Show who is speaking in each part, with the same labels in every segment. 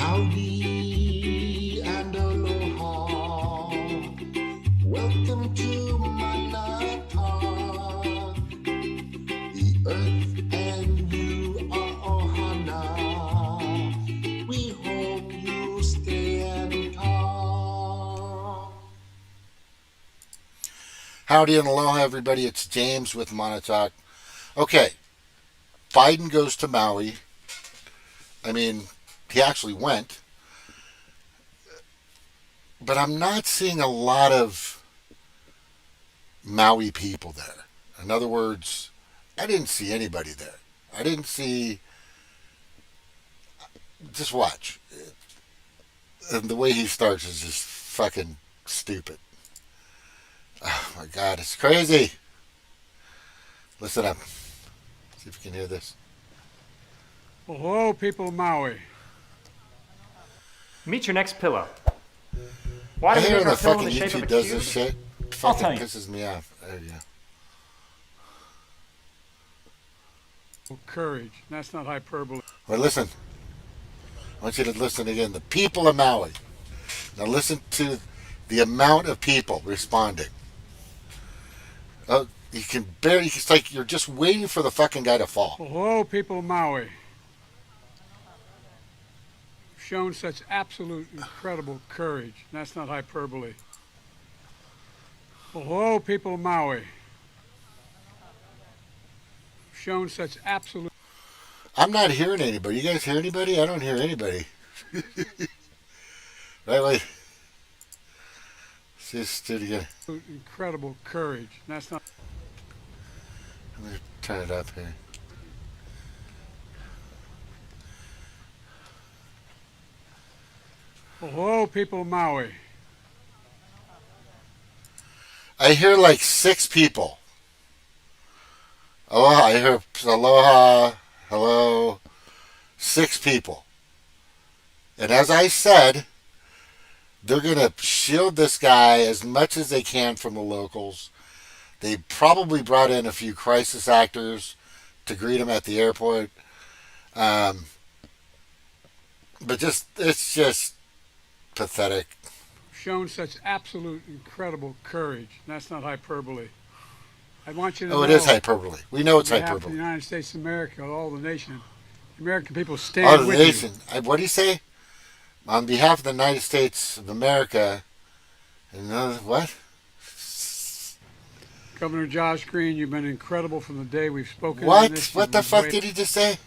Speaker 1: Howdy and aloha. Welcome to Manatawk. The earth and you are ohana. We hope you stay and talk.
Speaker 2: Howdy and aloha, everybody. It's James with Montauk. Okay, Biden goes to Maui. I mean, he actually went. But I'm not seeing a lot of Maui people there. In other words, I didn't see anybody there. I didn't see... Just watch. And the way he starts is just fucking stupid. Oh my God, it's crazy. Listen up. See if you can hear this.
Speaker 3: Hello, people of Maui.
Speaker 4: Meet your next pillow. Why
Speaker 2: I
Speaker 4: do we
Speaker 2: hear
Speaker 4: make
Speaker 2: when
Speaker 4: our
Speaker 2: the
Speaker 4: pillow in
Speaker 2: fucking
Speaker 4: the shape of
Speaker 2: YouTube
Speaker 4: a
Speaker 2: does
Speaker 4: cube?
Speaker 2: this shit. It
Speaker 4: I'll
Speaker 2: fucking
Speaker 4: tell you.
Speaker 2: pisses me off. There you go.
Speaker 3: Courage. That's not hyperbole.
Speaker 2: Well, listen. I want you to listen again. The people of Maui. Now listen to the amount of people responding. Oh, you can barely. It's like you're just waiting for the fucking guy to fall.
Speaker 3: Hello, people of Maui. Shown such absolute incredible courage. That's not hyperbole. Hello, people of Maui. Shown such absolute.
Speaker 2: I'm not hearing anybody. You guys hear anybody? I don't hear anybody. Right, wait. See this dude again.
Speaker 3: Incredible courage. That's not.
Speaker 2: I'm gonna turn it up here.
Speaker 3: Hello, people of Maui.
Speaker 2: I hear like 6 people. Aloha. I hear aloha. Hello. 6 people. And as I said, they're going to shield this guy as much as they can from the locals. They probably brought in a few crisis actors to greet him at the airport. But it's just pathetic.
Speaker 3: Shown such absolute incredible courage. That's not hyperbole. I want you to know.
Speaker 2: Oh, it is hyperbole. We know it's
Speaker 3: on behalf of
Speaker 2: hyperbole.
Speaker 3: the United States of America, all the nation, the American people
Speaker 2: All
Speaker 3: stand
Speaker 2: the
Speaker 3: with
Speaker 2: nation.
Speaker 3: you.
Speaker 2: What do you say? On behalf of the United States of America, and what?
Speaker 3: Governor Josh Green, you've been incredible from the day we've spoken.
Speaker 2: What?
Speaker 3: On this.
Speaker 2: What the fuck did he just say?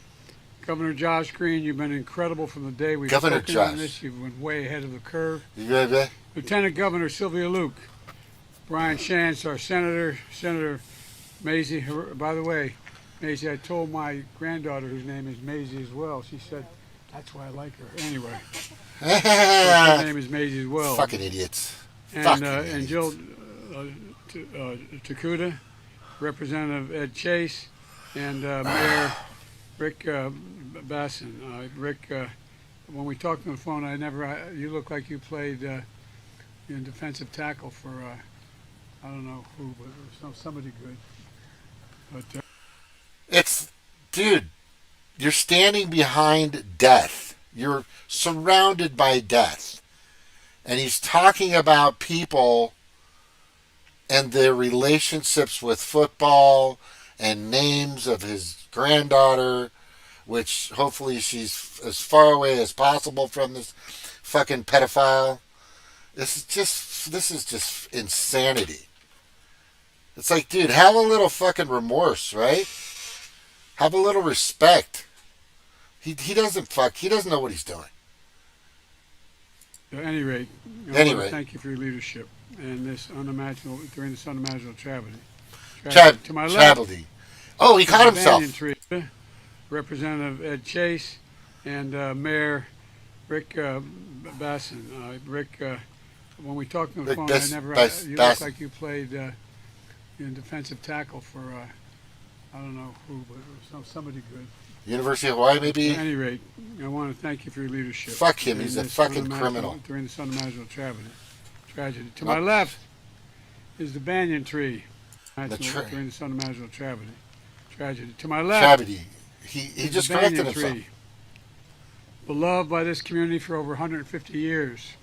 Speaker 3: Governor Josh Green, you've been incredible from the day we've
Speaker 2: Governor
Speaker 3: spoken
Speaker 2: Josh.
Speaker 3: on this. You've been way ahead of the curve.
Speaker 2: You ready?
Speaker 3: Lieutenant Governor Sylvia Luke, Brian Shantz, our senator, Senator Maisie. By the way, Maisie, I told my granddaughter, whose name is Maisie as well. She said, "That's why I like her." Anyway, her name is Maisie as well.
Speaker 2: Fucking idiots.
Speaker 3: And
Speaker 2: Fucking
Speaker 3: and
Speaker 2: idiots.
Speaker 3: Jill Takuda, Representative Ed Chase, and Mayor Rick Bissen. Rick, when we talked on the phone, you look like you played in defensive tackle for I don't know who, but it was somebody good. But
Speaker 2: It's, dude, you're standing behind death. You're surrounded by death. And he's talking about people and their relationships with football and names of his granddaughter, which hopefully she's as far away as possible from this fucking pedophile. This is just insanity. It's like, dude, have a little fucking remorse, right? Have a little respect. He doesn't know what he's doing.
Speaker 3: at any rate, I want to thank you for your leadership and during this unimaginable tragedy. To my left,
Speaker 2: Tragedy. Oh, he caught himself.
Speaker 3: Representative Ed Chase and Mayor Rick Bissen. Rick, when we talked on the phone, you look like you played in defensive tackle for I don't know who, but it was somebody good.
Speaker 2: University of Hawaii, maybe?
Speaker 3: At any rate, I want to thank you for your leadership.
Speaker 2: Fuck him, he's a fucking criminal.
Speaker 3: During this unimaginable tragedy. To my left is the banyan tree. During this unimaginable tragedy. To my left.
Speaker 2: He just corrected himself.
Speaker 3: beloved by this community for over 150 years.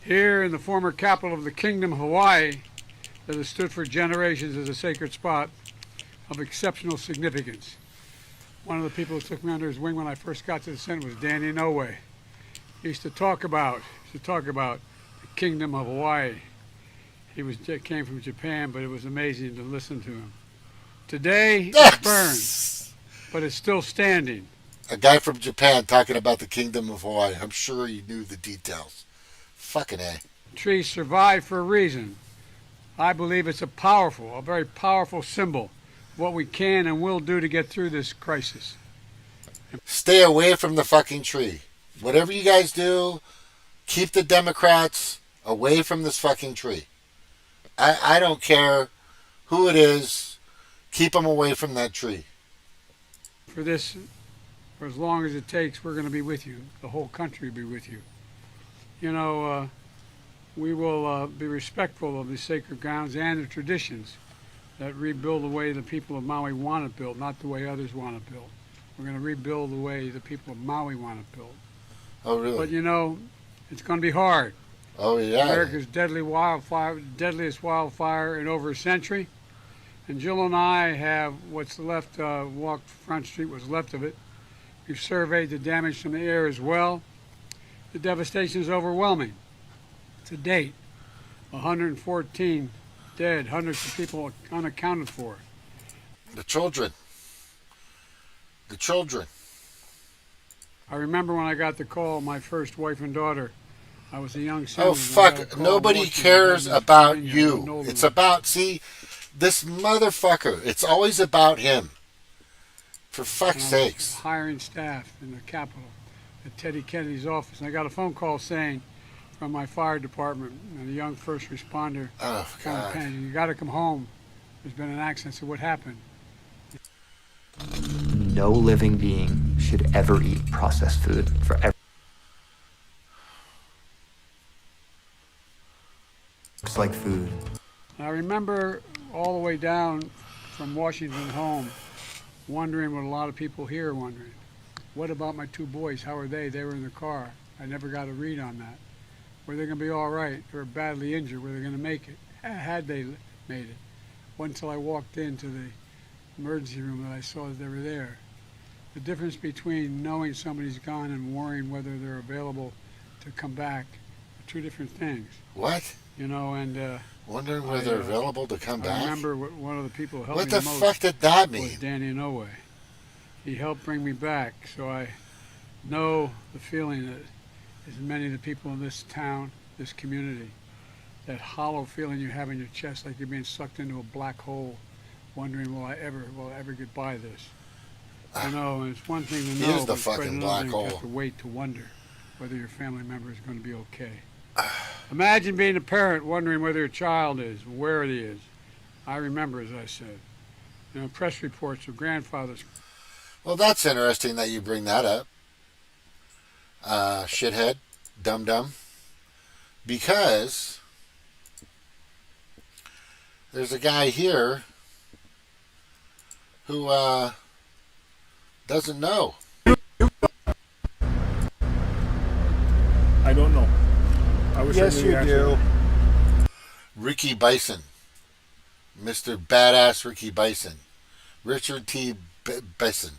Speaker 3: Here in the former capital of the Kingdom of Hawaii, that has stood for generations as a sacred spot of exceptional significance. One of the people who took me under his wing when I first got to the center was Danny Inouye. He used to talk about the Kingdom of Hawaii. He came from Japan, but it was amazing to listen to him. Today, it's burned, but it's still standing.
Speaker 2: A guy from Japan talking about the Kingdom of Hawaii. I'm sure he knew the details. Fucking A.
Speaker 3: Trees survive for a reason. I believe it's a very powerful symbol of what we can and will do to get through this crisis.
Speaker 2: Stay away from the fucking tree. Whatever you guys do, keep the Democrats away from this fucking tree. I don't care who it is. Keep them away from that tree.
Speaker 3: For as long as it takes, we're going to be with you. The whole country will be with you. You know, we will be respectful of the sacred grounds and the traditions that rebuild the way the people of Maui want it built, not the way others want it built. We're going to rebuild the way the people of Maui want it built.
Speaker 2: Oh, really?
Speaker 3: But you know, it's going to be hard.
Speaker 2: Oh, yeah.
Speaker 3: America's deadliest wildfire in over a century. And Jill and I have what's left, walked Front Street, what's left of it. We've surveyed the damage from the air as well. The devastation is overwhelming. To date, 114 dead, hundreds of people unaccounted for.
Speaker 2: The children. I
Speaker 3: remember when I got the call, my first wife and daughter. I was a young son.
Speaker 2: Oh, fuck. Nobody cares about you. It's about, see, this motherfucker. It's always about him. For fuck's sakes.
Speaker 3: Hiring staff in the Capitol at Teddy Kennedy's office. And I got a phone call saying from my fire department and a young first responder.
Speaker 2: Oh, God.
Speaker 3: You got to come home. There's been an accident. So what happened?
Speaker 5: No living being should ever eat processed food forever. Looks like food.
Speaker 3: I remember all the way down from Washington home, wondering what a lot of people here are wondering. What about my two boys? How are they? They were in the car. I never got a read on that. Were they going to be all right? They were badly injured. Were they going to make it? Had they made it? Wasn't until I walked into the emergency room that I saw that they were there. The difference between knowing somebody's gone and worrying whether they're available to come back are two different things.
Speaker 2: What?
Speaker 3: You know, and
Speaker 2: wondering whether they're available to come back?
Speaker 3: I remember one of the people who helped
Speaker 2: what
Speaker 3: me
Speaker 2: the
Speaker 3: the most
Speaker 2: fuck did that mean?
Speaker 3: was Danny Inouye. He helped bring me back, so I know the feeling that as many of the people in this town, this community, that hollow feeling you have in your chest like you're being sucked into a black hole, wondering, will I ever get by this? You know, and it's one thing to know,
Speaker 2: Here's the
Speaker 3: but it's quite
Speaker 2: fucking
Speaker 3: another
Speaker 2: black
Speaker 3: thing
Speaker 2: hole.
Speaker 3: to have to wait to wonder whether your family member is going to be okay. Imagine being a parent wondering whether your child is, where he is. I remember, as I said, you know, press reports of grandfathers.
Speaker 2: Well, that's interesting that you bring that up. Shithead, dum-dum. Because there's a guy here who doesn't know.
Speaker 6: I don't know. I wish
Speaker 7: Yes,
Speaker 6: I knew
Speaker 7: you
Speaker 6: the
Speaker 7: do.
Speaker 6: answer.
Speaker 2: Ricky Bissen. Mr. Badass Ricky Bissen. Richard T. Bissen,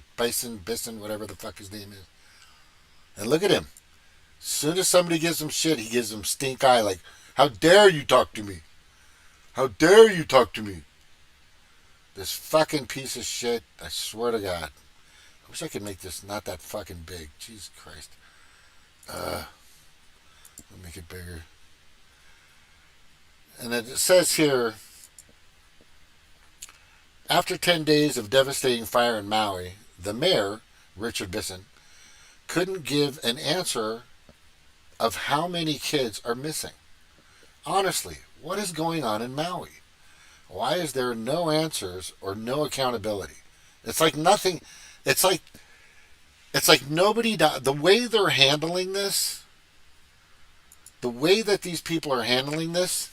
Speaker 2: whatever the fuck his name is. And look at him. As soon as somebody gives him shit, he gives him stink eye. Like, how dare you talk to me? How dare you talk to me? This fucking piece of shit. I swear to God. I wish I could make this not that fucking big. Jesus Christ. I'll make it bigger. And it says here, after 10 days of devastating fire in Maui, the mayor, Richard Bissen, couldn't give an answer of how many kids are missing. Honestly, what is going on in Maui? Why is there no answers or no accountability? It's like nothing. It's like nobody. The way they're handling this, the way that these people are handling this,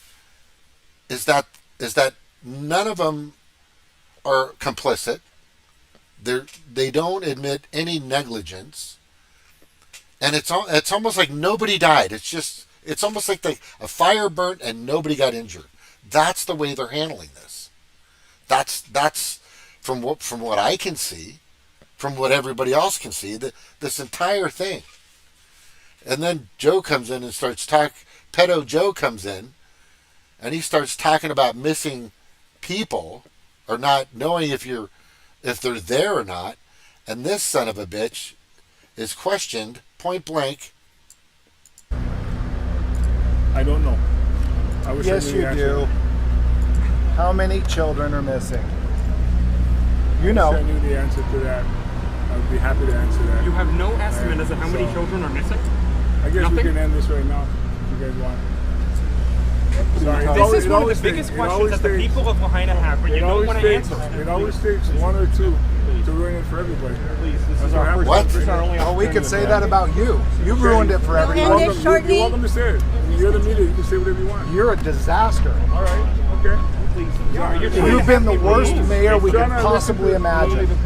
Speaker 2: is that none of them are complicit. They don't admit any negligence. And it's almost like nobody died. It's almost like a fire burnt and nobody got injured. That's the way they're handling this. That's from what I can see, from what everybody else can see, this entire thing. And then Joe comes in and starts Pedo Joe comes in, and he starts talking about missing people or not knowing if they're there or not. And this son of a bitch is questioned point blank.
Speaker 6: I don't know. I wish
Speaker 7: Yes,
Speaker 6: I knew
Speaker 7: you
Speaker 6: the answer.
Speaker 7: do. How many children are missing? You
Speaker 6: I
Speaker 7: know.
Speaker 6: wish I knew the answer to that. I would be happy to answer that.
Speaker 4: You have no estimate as to how many
Speaker 6: So-
Speaker 4: children are missing?
Speaker 6: I guess
Speaker 4: Nothing?
Speaker 6: we can end this right now if you guys want. Sorry,
Speaker 4: This is one of the biggest questions that the people of Lahaina have, but you don't want to answer.
Speaker 6: It always takes one or two to ruin it for everybody.
Speaker 4: Please, this
Speaker 6: That's
Speaker 4: is
Speaker 6: what
Speaker 4: our
Speaker 6: happens.
Speaker 2: What?
Speaker 4: This is our only
Speaker 7: Oh, we could
Speaker 4: opportunity.
Speaker 7: say that about you. You ruined it for
Speaker 6: You're
Speaker 7: everybody.
Speaker 6: welcome, you're welcome to say it. You're the media. You can say whatever you want.
Speaker 7: You're a disaster.
Speaker 6: All right. Okay.
Speaker 4: Please. You're
Speaker 7: You've been the worst mayor we could
Speaker 6: Trying to
Speaker 7: possibly
Speaker 6: listen to-
Speaker 7: imagine.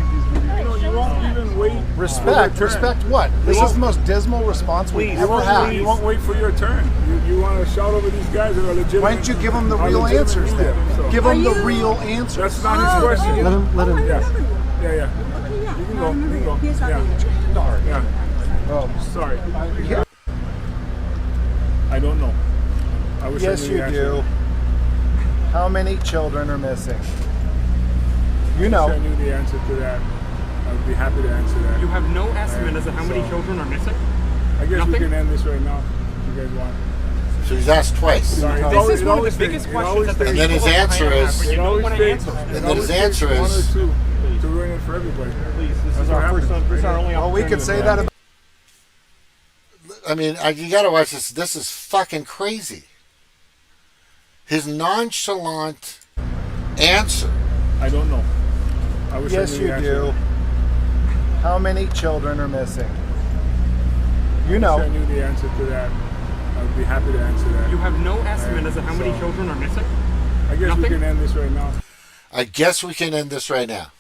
Speaker 6: You won't even wait.
Speaker 7: Respect.
Speaker 6: for your turn.
Speaker 7: Respect what? This is the most dismal response we've
Speaker 6: You
Speaker 7: ever
Speaker 6: won't,
Speaker 7: had.
Speaker 6: you won't wait for your turn. You want to shout over these guys that are legitimate.
Speaker 7: Why don't you give them the
Speaker 6: are
Speaker 7: real
Speaker 6: legitimate
Speaker 7: answers
Speaker 6: media,
Speaker 7: then?
Speaker 6: so.
Speaker 7: Give them the real answers.
Speaker 6: That's not his question.
Speaker 7: Let him.
Speaker 6: Yeah. Yeah. You can go. You can go. Yeah. Yeah.
Speaker 7: Oh,
Speaker 6: Sorry. I don't know. I wish
Speaker 7: yes,
Speaker 6: I knew
Speaker 7: you
Speaker 6: the answer.
Speaker 7: do. How many children are missing? You
Speaker 6: I wish I
Speaker 7: know.
Speaker 6: knew the answer to that. I would be happy to answer that.
Speaker 4: You have no estimate as to how many children are missing?
Speaker 6: I guess
Speaker 4: Nothing?
Speaker 6: we can end this right now if you guys want.
Speaker 2: So he's asked twice.
Speaker 6: Sorry.
Speaker 4: This is one of the biggest questions that the
Speaker 2: And then
Speaker 4: people
Speaker 2: his
Speaker 4: of
Speaker 2: answer
Speaker 4: Lahaina have,
Speaker 2: is-
Speaker 4: but you don't want to answer.
Speaker 2: And then his answer
Speaker 6: one or
Speaker 2: is-
Speaker 6: two to ruin it for everybody.
Speaker 4: Please, this
Speaker 6: That's
Speaker 4: is
Speaker 6: what
Speaker 4: our
Speaker 6: happens.
Speaker 4: this is our only
Speaker 7: Well, we could say that about.
Speaker 2: I mean, you gotta watch this. This is fucking crazy. His nonchalant answer.
Speaker 6: I don't know. I wish
Speaker 7: Yes,
Speaker 6: I knew
Speaker 7: you
Speaker 6: the answer.
Speaker 7: do. How many children are missing? You
Speaker 6: I wish I
Speaker 7: know.
Speaker 6: knew the answer to that. I would be happy to answer that.
Speaker 4: You have no estimate as to how many children are missing?
Speaker 6: I guess
Speaker 4: Nothing?
Speaker 6: we can end this right now.
Speaker 2: I guess we can end this right now.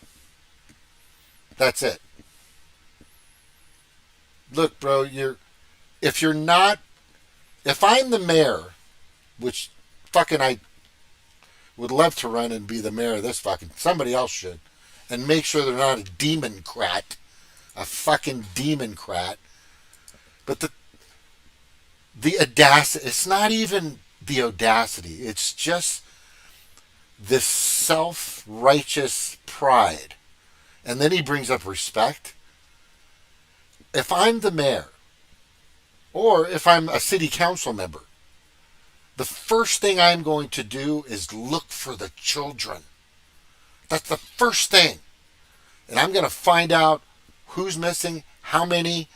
Speaker 2: That's it. Look, bro, if I'm the mayor, which fucking I would love to run and be the mayor of this fucking, somebody else should, and make sure they're not a demon-crat, a fucking demon-crat. But the audacity, it's not even the audacity, it's just this self-righteous pride. And then he brings up respect. If I'm the mayor, or if I'm a city council member, the first thing I'm going to do is look for the children. That's the first thing. And I'm going to find out who's missing, how many,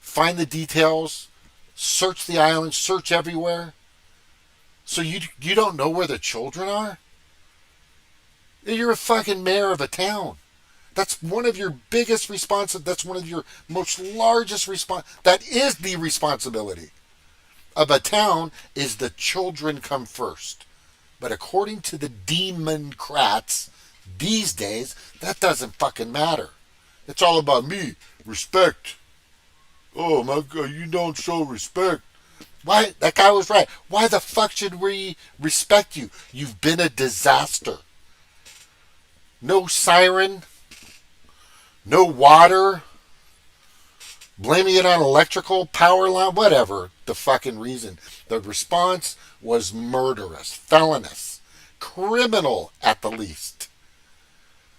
Speaker 2: find the details, search the island, search everywhere. So you don't know where the children are? You're a fucking mayor of a town. That's one of your biggest that's one of your most largest that is the responsibility of a town, is the children come first. But according to the demon-crats these days, that doesn't fucking matter. It's all about me, respect. Oh my God, you don't show respect. Why? That guy was right. Why the fuck should we respect you? You've been a disaster. No siren. No water. Blaming it on electrical power line. Whatever the fucking reason. The response was murderous, felonious, criminal at the least.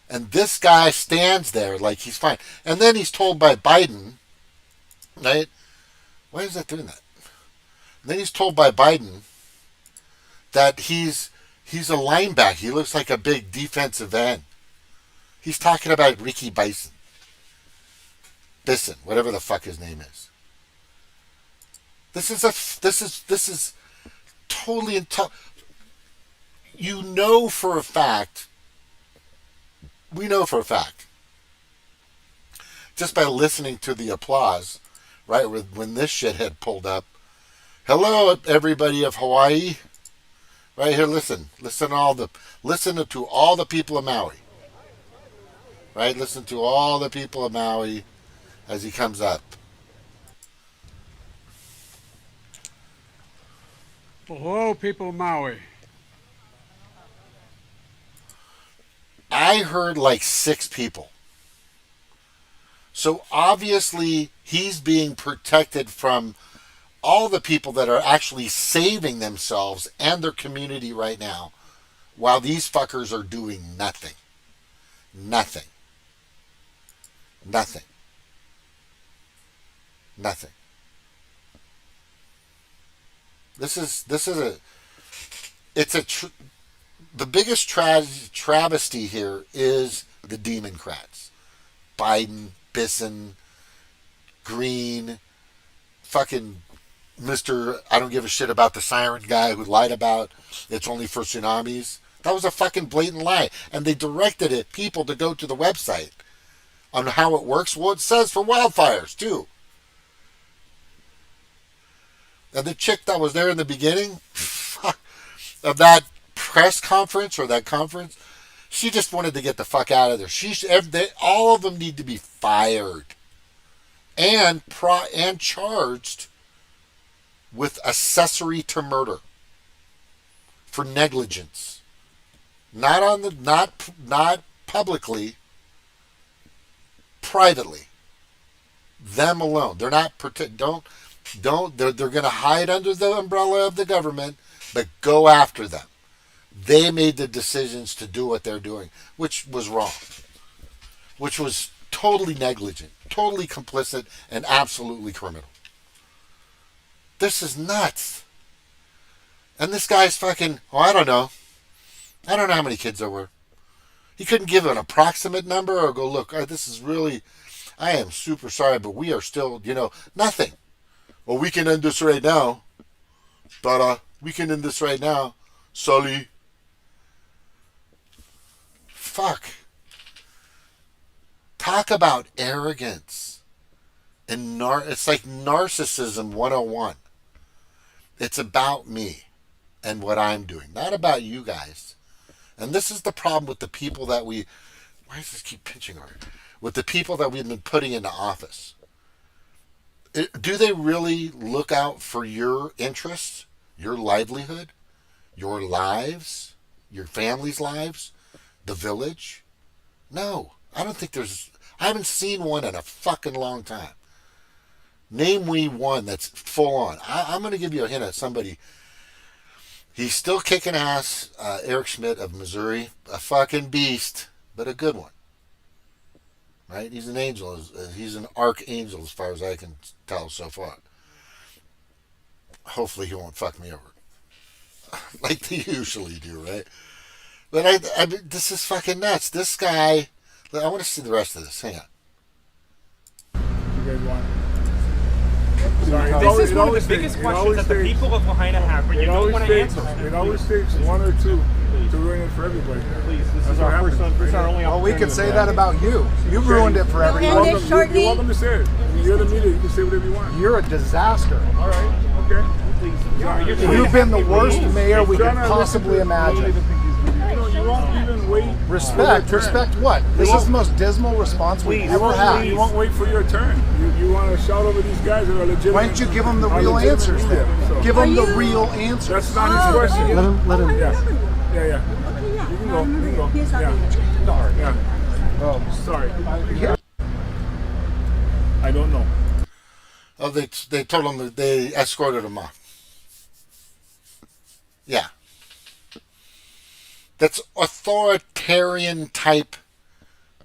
Speaker 2: And this guy stands there like he's fine. And then he's told by Biden, right? Why is that doing that? And then he's told by Biden that he's a linebacker. He looks like a big defensive end. He's talking about Ricky Bissen, whatever the fuck his name is. This is totally you know for a fact. We know for a fact, just by listening to the applause, right, when this shithead pulled up. Hello, everybody of Hawaii. Right here, listen to all the people of Maui. Right, listen to all the people of Maui as he comes up.
Speaker 3: Well, hello, people of Maui.
Speaker 2: I heard like 6 people. So obviously he's being protected from all the people that are actually saving themselves and their community right now while these fuckers are doing nothing. Nothing. Nothing. Nothing. This is the biggest travesty here is the Democrats. Biden, Bissen, Green, fucking Mr. I don't give a shit about the siren guy who lied about it's only for tsunamis. That was a fucking blatant lie. And they directed people to go to the website on how it works. Well, it says for wildfires, too. And the chick that was there in the beginning of that press conference or that conference, she just wanted to get the fuck out of there. All of them need to be fired and charged with accessory to murder for negligence. Not publicly, privately. Them alone. They're not they're going to hide under the umbrella of the government, but go after them. They made the decisions to do what they're doing, which was wrong, which was totally negligent, totally complicit, and absolutely criminal. This is nuts. And this guy's fucking, I don't know how many kids there were. He couldn't give an approximate number or go, look, this is really, I am super sorry, but we are still, nothing. Well, we can end this right now. We can end this right now. Sully. Fuck. Talk about arrogance. And it's like narcissism 101. It's about me and what I'm doing, not about you guys. And this is the problem with the people that why does this keep pinching her? With the people that we've been putting into office. Do they really look out for your interests, your livelihood, your lives, your family's lives, the village? No, I don't think I haven't seen one in a fucking long time. Name me one that's full on. I'm going to give you a hint at somebody. He's still kicking ass, Eric Schmidt of Missouri. A fucking beast, but a good one. Right? He's an angel. He's an archangel as far as I can tell so far. Hopefully he won't fuck me over. Like they usually do, right? But this is fucking nuts. This guy, I want to see the rest of this. Hang on.
Speaker 7: You guys want?
Speaker 4: This is one of the biggest questions that the people of Lahaina have, but you don't want to answer.
Speaker 7: It always takes one or two to ruin it for everybody.
Speaker 4: Please, this is our first one. This is our only
Speaker 8: Well, we could say that about you. You ruined it for everyone.
Speaker 7: You're welcome to say it. You're the media. You can say whatever you want.
Speaker 8: You're a disaster.
Speaker 7: All right. Okay.
Speaker 4: Please.
Speaker 8: You've been the worst mayor we could possibly imagine.
Speaker 7: You won't even wait.
Speaker 8: Respect what? This is the most dismal response we've ever had.
Speaker 7: You won't wait for your turn. You want to shout over these guys that are legitimate.
Speaker 8: Why don't you give them the real answers then?
Speaker 7: So.
Speaker 8: Give them the real answers.
Speaker 7: That's not his question.
Speaker 8: Let him.
Speaker 7: Yeah. You can go. Yeah. Oh, sorry. I don't know.
Speaker 2: Oh, they told him that they escorted him off. Yeah. That's authoritarian type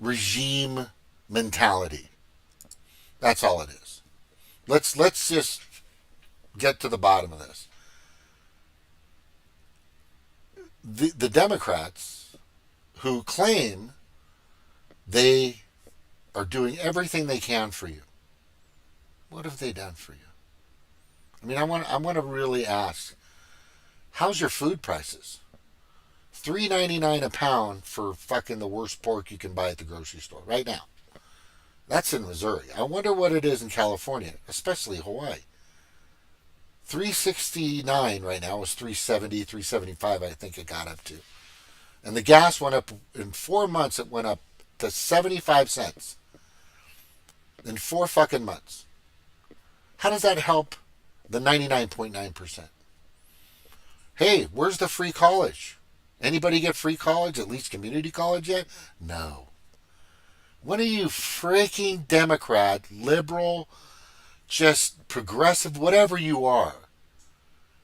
Speaker 2: regime mentality. That's all it is. Let's just get to the bottom of this. The Democrats who claim they are doing everything they can for you. What have they done for you? I mean, I want to really ask, how's your food prices? $3.99 a pound for fucking the worst pork you can buy at the grocery store right now. That's in Missouri. I wonder what it is in California, especially Hawaii. $3.69 right now. It was $3.70, $3.75 I think it got up to. And the gas went up, in 4 months it went up to 75 cents. In 4 fucking months. How does that help the 99.9%? Hey, where's the free college? Anybody get free college, at least community college yet? No. When are you freaking Democrat, liberal, just progressive, whatever you are?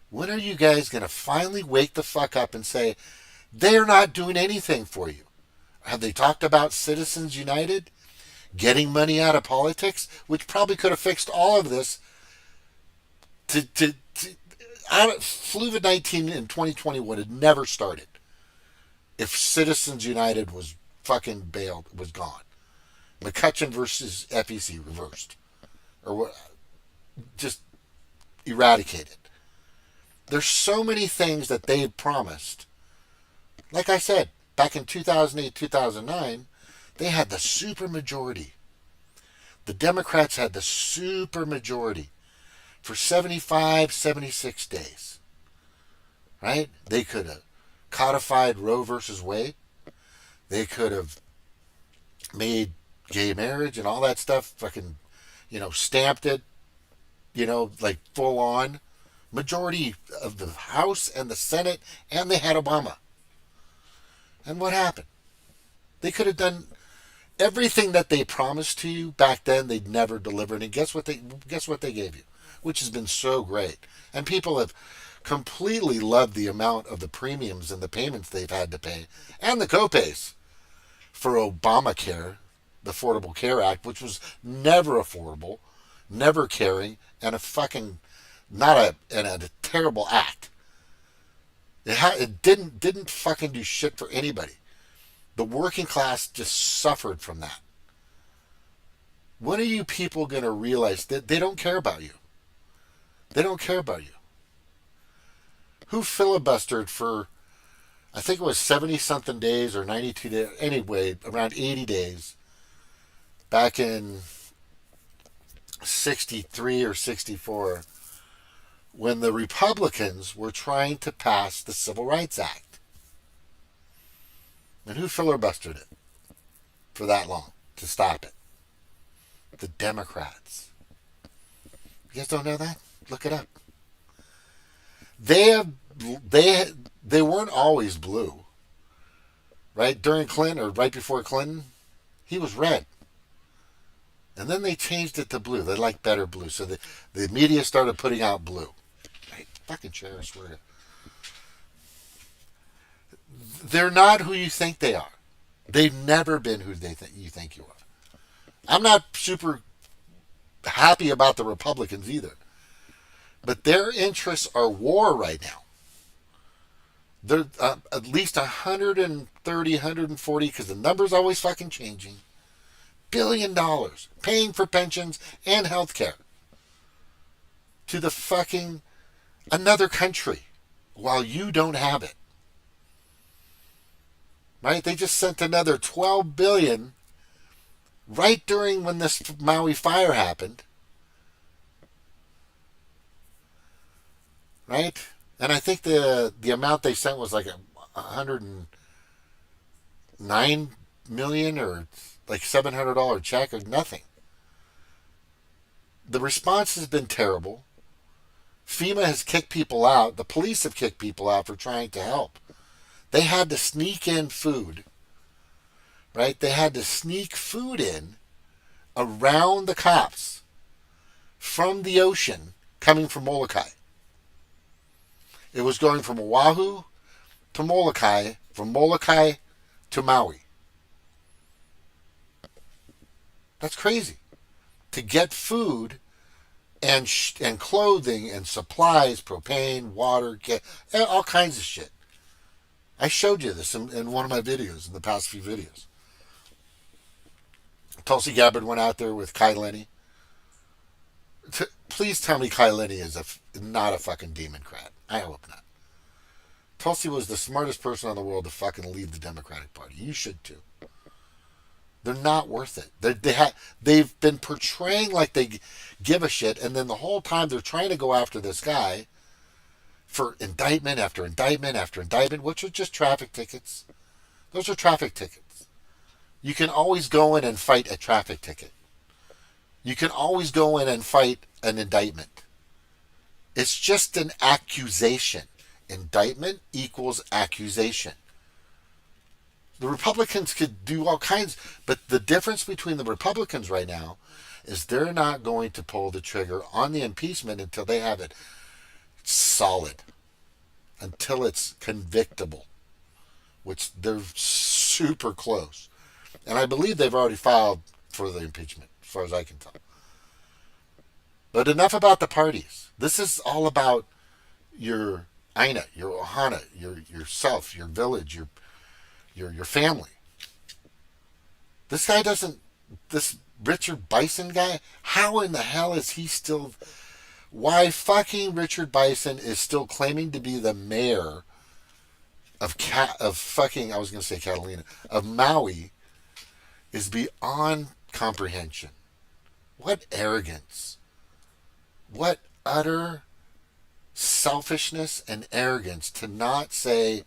Speaker 2: When are you guys going to finally wake the fuck up and say, they're not doing anything for you? Have they talked about Citizens United? Getting money out of politics? Which probably could have fixed all of this. COVID-19 in 2020 would have never started if Citizens United was fucking bailed, was gone. McCutcheon versus FEC reversed. Or what? Just eradicated. There's so many things that they had promised. Like I said, back in 2008, 2009, they had the super majority. The Democrats had the super majority for 75, 76 days. Right? They could have codified Roe versus Wade. They could have made gay marriage and all that stuff, fucking, stamped it, like full on. Majority of the House and the Senate, and they had Obama. And what happened? They could have done everything that they promised to you back then. They'd never delivered. And guess what they gave you? Which has been so great. And people have completely loved the amount of the premiums and the payments they've had to pay, and the copays for Obamacare, the Affordable Care Act, which was never affordable, never caring, and a terrible act. It didn't fucking do shit for anybody. The working class just suffered from that. When are you people going to realize that they don't care about you? They don't care about you. Who filibustered for, I think it was 70-something days or 92 days, anyway, around 80 days, back in 63 or 64, when the Republicans were trying to pass the Civil Rights Act? And who filibustered it for that long to stop it? The Democrats. You guys don't know that? Look it up. They weren't always blue, right? During Clinton or right before Clinton, he was red. And then they changed it to blue. They liked better blue. So the media started putting out blue. Right? Fucking chair, I swear to. They're not who you think they are. They've never been who you think you are. I'm not super happy about the Republicans either. But their interests are war right now. They're at least 130, 140, because the number's always fucking changing, $1 billion paying for pensions and health care to the fucking another country while you don't have it. Right? They just sent another $12 billion right during when this Maui fire happened. Right? And I think the amount they sent was like $109 million or like $700 check or nothing. The response has been terrible. FEMA has kicked people out. The police have kicked people out for trying to help. They had to sneak in food. Right? They had to sneak food in around the cops from the ocean coming from Molokai. It was going from Oahu to Molokai, from Molokai to Maui. That's crazy. To get food and clothing and supplies, propane, water, all kinds of shit. I showed you this in one of my videos, in the past few videos. Tulsi Gabbard went out there with Kai Lenny. Please tell me Kai Lenny is not a fucking Democrat. I hope not. Tulsi was the smartest person in the world to fucking lead the Democratic Party. You should too. They're not worth it. They've been portraying like they give a shit, and then the whole time they're trying to go after this guy for indictment after indictment after indictment, which are just traffic tickets. Those are traffic tickets. You can always go in and fight a traffic ticket. You can always go in and fight an indictment. It's just an accusation. Indictment equals accusation. The Republicans could do all kinds, but the difference between the Republicans right now is they're not going to pull the trigger on the impeachment until they have it solid, until it's convictable, which they're super close. And I believe they've already filed for the impeachment, as far as I can tell. But enough about the parties. This is all about your Aina, your Ohana, yourself, your village, your family. This guy doesn't, this Richard Bissen guy, how in the hell is he still, why fucking Richard Bissen is still claiming to be the mayor of fucking, I was going to say Catalina, of Maui, is beyond comprehension. What arrogance. What utter selfishness and arrogance to not say,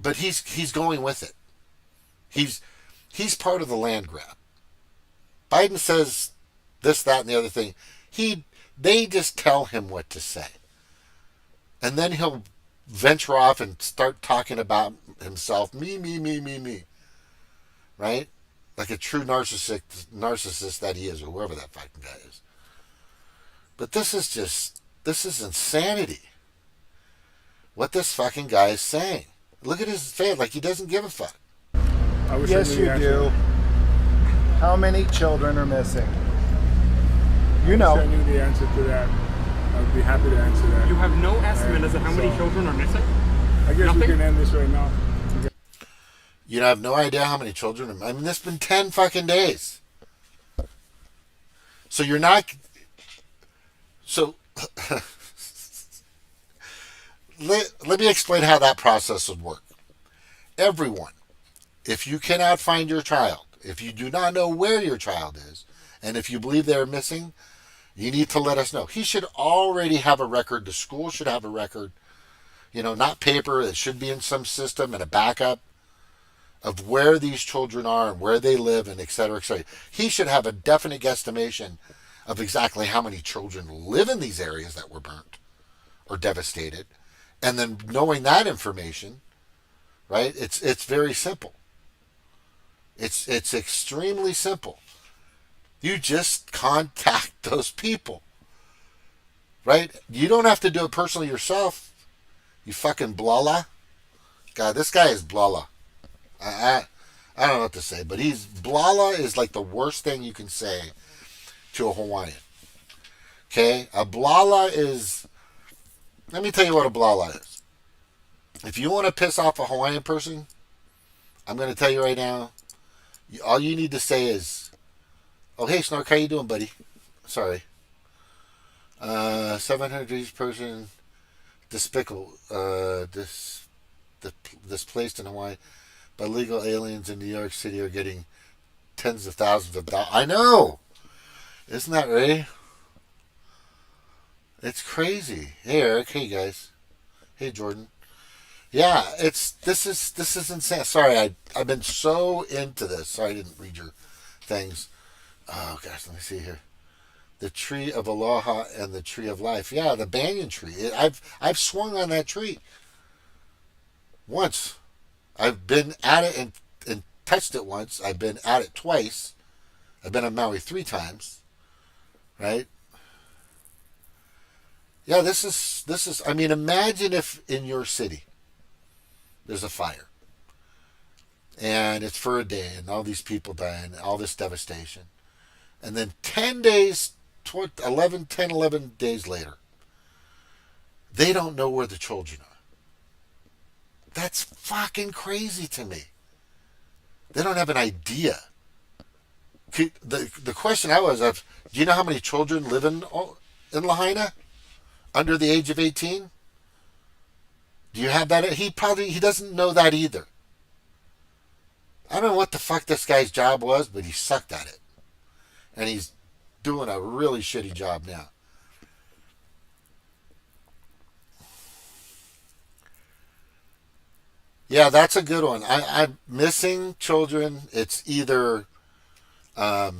Speaker 2: but he's going with it. He's part of the land grab. Biden says this, that, and the other thing. They just tell him what to say. And then he'll venture off and start talking about himself. Me. Right? Like a true narcissist that he is, or whoever that fucking guy is. But this is insanity. What this fucking guy is saying. Look at his face, like he doesn't give a fuck.
Speaker 7: Yes, you do. How many children are missing? You know.
Speaker 9: I wish I knew the answer to that. I would be happy to answer that.
Speaker 4: You have no estimate as to how many children are missing?
Speaker 9: I guess
Speaker 4: Nothing?
Speaker 9: we can end this right now.
Speaker 2: You have no idea how many children are, I mean, it's been 10 fucking days. So you're not, so let me explain how that process would work. Everyone, if you cannot find your child, if you do not know where your child is, and if you believe they're missing, you need to let us know. He should already have a record. The school should have a record. You know, not paper. It should be in some system and a backup of where these children are and where they live and et cetera, et cetera. He should have a definite guesstimation of exactly how many children live in these areas that were burnt or devastated. And then knowing that information, right, it's very simple. It's extremely simple. You just contact those people, right? You don't have to do it personally yourself. You fucking blala. God, this guy is blala. I don't know what to say, but blala is like the worst thing you can say to a Hawaiian. Okay? A blala is, let me tell you what a blala is. If you want to piss off a Hawaiian person, I'm going to tell you right now, all you need to say is, oh, hey, Snark, how you doing, buddy? Sorry. 700 each person, despicable, displaced in Hawaii by legal aliens in New York City are getting tens of thousands of dollars. I know! Isn't that right? It's crazy. Hey, Eric. Hey, guys. Hey, Jordan. Yeah, this is insane. Sorry, I've been so into this. Sorry I didn't read your things. Oh gosh, let me see here. The tree of aloha and the tree of life. Yeah, the banyan tree. I've swung on that tree once. I've been at it and touched it once. I've been at it twice. I've been on Maui 3 times. Right? Yeah, this is. I mean, imagine if in your city there's a fire. And it's for a day, and all these people die, and all this devastation. And then 10 days, 11 days later, they don't know where the children are. That's fucking crazy to me. They don't have an idea. The question I was, do you know how many children live in Lahaina under the age of 18? Do you have that? He doesn't know that either. I don't know what the fuck this guy's job was, but he sucked at it. And he's doing a really shitty job now. Yeah, that's a good one. I'm missing children. It's either, yeah,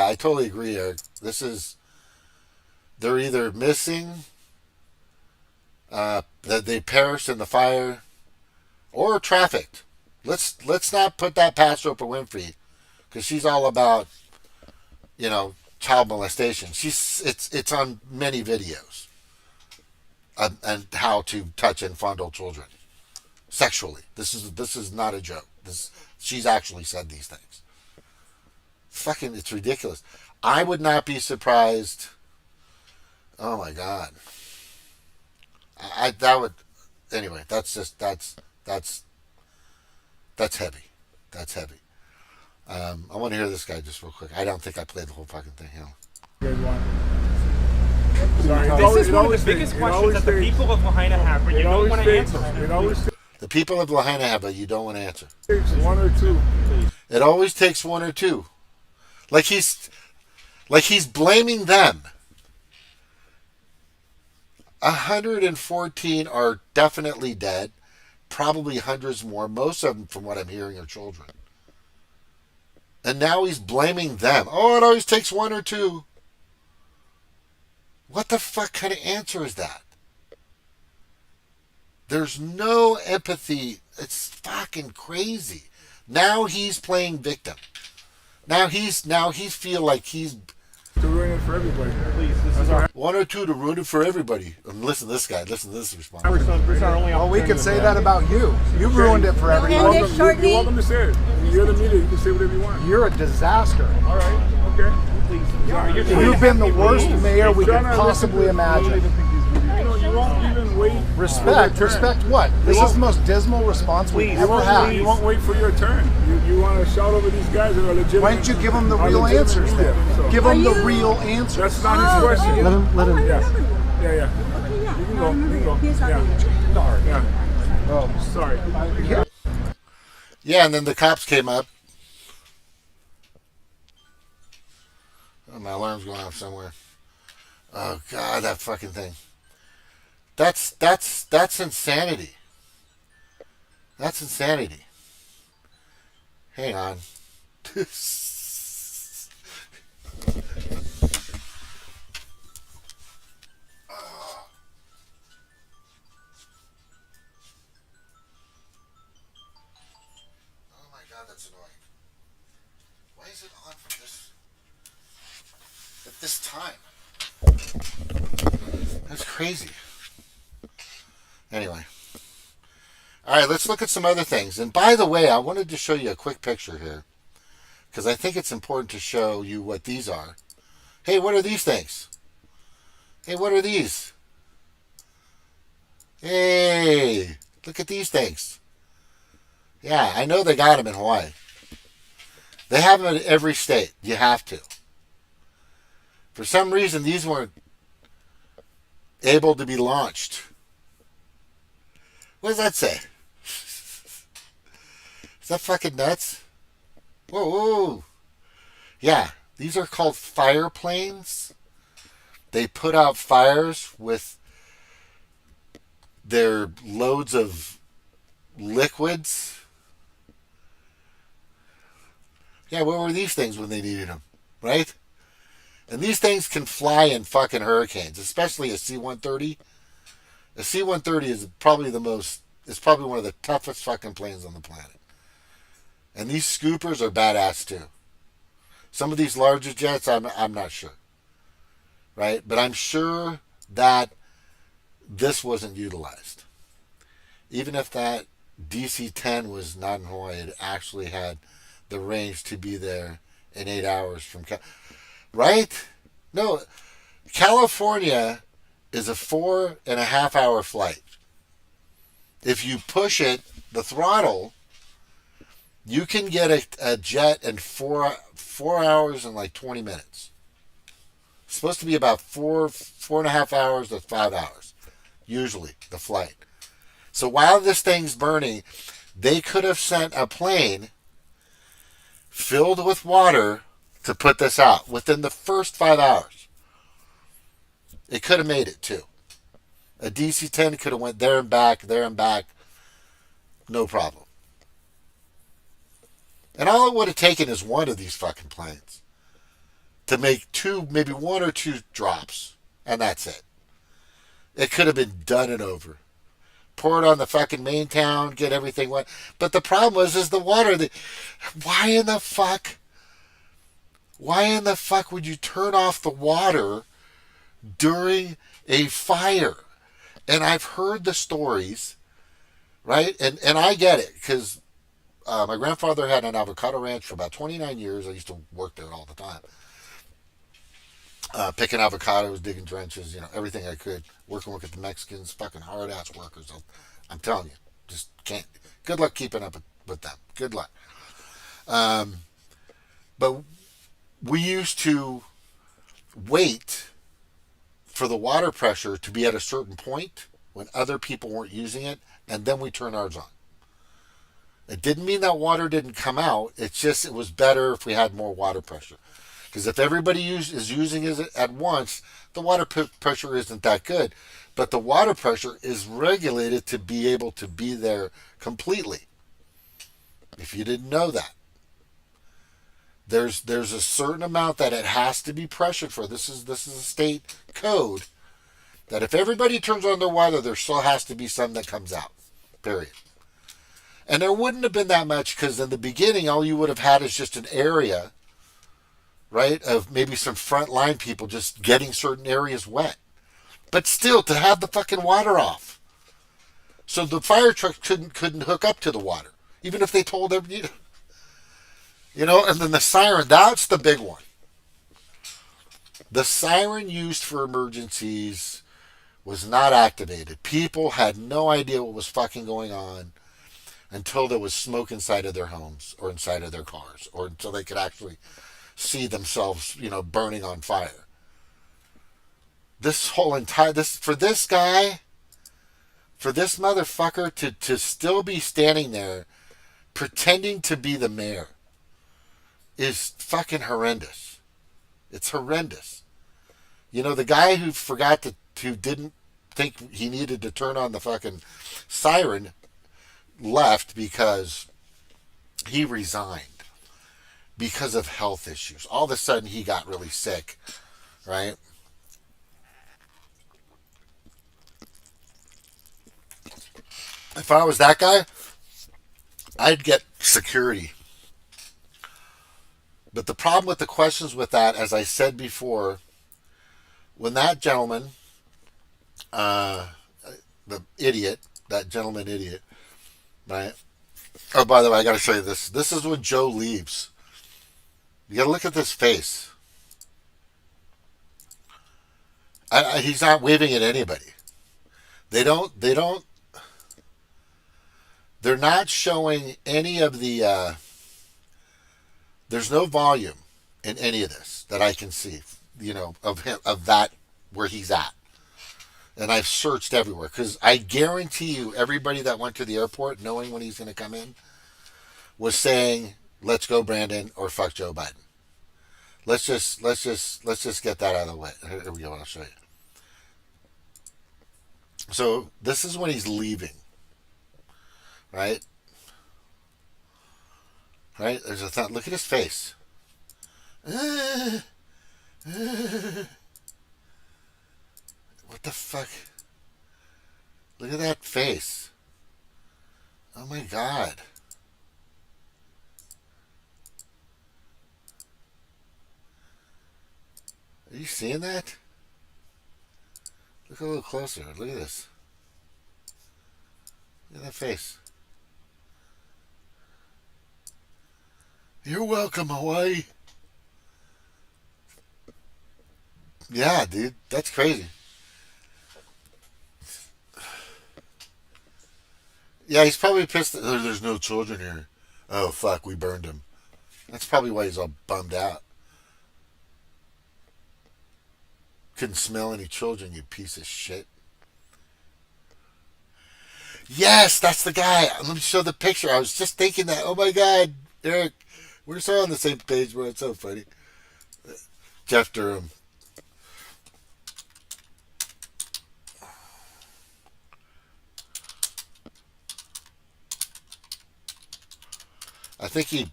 Speaker 2: I totally agree, Eric. They're either missing that they perished in the fire or trafficked. Let's not put that past Oprah Winfrey, because she's all about, child molestation. It's on many videos, and how to touch and fondle children sexually. This is not a joke. She's actually said these things. Fucking, it's ridiculous. I would not be surprised. Oh my God. Anyway, that's heavy. That's heavy. I want to hear this guy just real quick. I don't think I played the whole fucking thing. Hell.
Speaker 9: Sorry,
Speaker 4: this is one of the biggest questions that the people of Lahaina have, but you don't want to answer.
Speaker 2: The people of Lahaina have, but you don't want to answer.
Speaker 9: It takes one or two.
Speaker 2: It always takes one or two. Like he's blaming them. 114 are definitely dead. Probably hundreds more. Most of them, from what I'm hearing, are children. And now he's blaming them. Oh, it always takes one or two. What the fuck kind of answer is that? There's no empathy. It's fucking crazy. Now he's playing victim. Now he's feel like he's
Speaker 9: To ruin it for everybody.
Speaker 4: Please, this is our...
Speaker 2: one or two to ruin it for everybody. And listen to this guy. Listen to this response.
Speaker 4: This is our only
Speaker 8: Well, we can
Speaker 4: opportunity
Speaker 8: say
Speaker 4: to
Speaker 8: that about you. You ruined it for
Speaker 9: You're
Speaker 8: everyone.
Speaker 9: welcome, you're welcome to say it. You're the media. You can say whatever you want.
Speaker 8: You're a disaster.
Speaker 9: All right. Okay.
Speaker 4: Please. Sorry, you're trying
Speaker 8: You've
Speaker 4: to
Speaker 8: been the
Speaker 4: have me
Speaker 8: worst
Speaker 4: leave.
Speaker 8: mayor we could
Speaker 9: Trying to
Speaker 8: possibly
Speaker 9: listen to- I don't
Speaker 8: imagine.
Speaker 9: even think he's media. You won't even wait.
Speaker 8: Respect. Respect what? This is the most dismal response we've
Speaker 4: Please,
Speaker 8: ever had.
Speaker 9: You won't wait for your turn. You want to shout over these guys that are legitimate.
Speaker 8: Why don't you give them the
Speaker 9: are
Speaker 8: real
Speaker 9: legitimate
Speaker 8: answers
Speaker 9: media,
Speaker 8: then?
Speaker 9: so.
Speaker 8: Give them the
Speaker 6: Are you-
Speaker 8: real answers.
Speaker 9: That's not his question.
Speaker 8: Let him.
Speaker 9: Yeah. Yeah.
Speaker 6: Okay, yeah.
Speaker 9: You can
Speaker 6: I
Speaker 9: go.
Speaker 6: remember
Speaker 9: You can go.
Speaker 6: the PSR
Speaker 9: Yeah.
Speaker 6: meeting.
Speaker 9: Yeah.
Speaker 8: Oh,
Speaker 9: Sorry.
Speaker 2: Yeah, and then the cops came up. Oh, my alarm's going off somewhere. Oh God, that fucking thing. That's insanity. That's insanity. Hang on. Oh my God, that's annoying. Why is it on for this at this time? That's crazy. Anyway. All right, let's look at some other things. And by the way, I wanted to show you a quick picture here, because I think it's important to show you what these are. Hey, what are these things? Hey, what are these? Hey, look at these things. Yeah, I know they got them in Hawaii. They have them in every state. You have to. For some reason, these weren't able to be launched. What does that say? Is that fucking nuts? Whoa, whoa. Yeah, these are called fire planes. They put out fires with their loads of liquids. Yeah, what were these things when they needed them, right? And these things can fly in fucking hurricanes, especially a C-130. A C-130 is probably one of the toughest fucking planes on the planet. And these scoopers are badass too. Some of these larger jets, I'm not sure. Right? But I'm sure that this wasn't utilized. Even if that DC-10 was not in Hawaii, it actually had the range to be there in 8 hours from... Right? No. California is a 4.5 hour flight. If you push it, the throttle, you can get a jet in 4 hours and like 20 minutes. It's supposed to be about 4.5 hours to 5 hours, usually, the flight. So while this thing's burning, they could have sent a plane filled with water to put this out within the first 5 hours. It could have made it too. A DC-10 could have went there and back, no problem. And all it would have taken is one of these fucking planes to make two, maybe one or two drops, and that's it. It could have been done and over. Pour it on the fucking main town, get everything wet. But the problem is the water. Why in the fuck? Why in the fuck would you turn off the water during a fire? And I've heard the stories, right? And I get it, because my grandfather had an avocado ranch for about 29 years. I used to work there all the time. Picking avocados, digging trenches, everything I could. Working with the Mexicans, fucking hard-ass workers. I'm telling you, just can't. Good luck keeping up with them. Good luck. But we used to wait for the water pressure to be at a certain point when other people weren't using it, and then we turn ours on. It didn't mean that water didn't come out. It's just it was better if we had more water pressure. Because if everybody is using it at once, the water pressure isn't that good. But the water pressure is regulated to be able to be there completely. If you didn't know that. There's a certain amount that it has to be pressured for. This is a state code that if everybody turns on their water, there still has to be some that comes out. Period. And there wouldn't have been that much, because in the beginning, all you would have had is just an area, right, of maybe some frontline people just getting certain areas wet. But still, to have the fucking water off. So the fire truck couldn't hook up to the water, even if they told everybody. And then the siren, that's the big one. The siren used for emergencies was not activated. People had no idea what was fucking going on until there was smoke inside of their homes or inside of their cars, or until they could actually see themselves, burning on fire. This whole entire, for this guy, for this motherfucker to still be standing there pretending to be the mayor is fucking horrendous. It's horrendous. The guy who didn't think he needed to turn on the fucking siren left because he resigned because of health issues. All of a sudden he got really sick, right? If I was that guy, I'd get security. But the problem with the questions with that, as I said before, when that gentleman, the idiot, that gentleman idiot, right? Oh, by the way, I got to show you this. This is when Joe leaves. You got to look at this face. He's not waving at anybody. They're not showing any of the, there's no volume in any of this that I can see, of him, of that, where he's at. And I've searched everywhere, because I guarantee you everybody that went to the airport knowing when he's going to come in was saying, let's go Brandon, or fuck Joe Biden. Let's just get that out of the way. Here we go. I'll show you. So this is when he's leaving, right? Right? There's a thought. Look at his face. What the fuck? Look at that face. Oh my God. Are you seeing that? Look a little closer. Look at this. Look at that face. You're welcome, Hawaii. Yeah, dude. That's crazy. Yeah, he's probably pissed that there's no children here. Oh, fuck, we burned him. That's probably why he's all bummed out. Couldn't smell any children, you piece of shit. Yes, that's the guy. Let me show the picture. I was just thinking that. Oh my God, Eric. We're so on the same page, bro. It's so funny. Jeff Durham. I think he...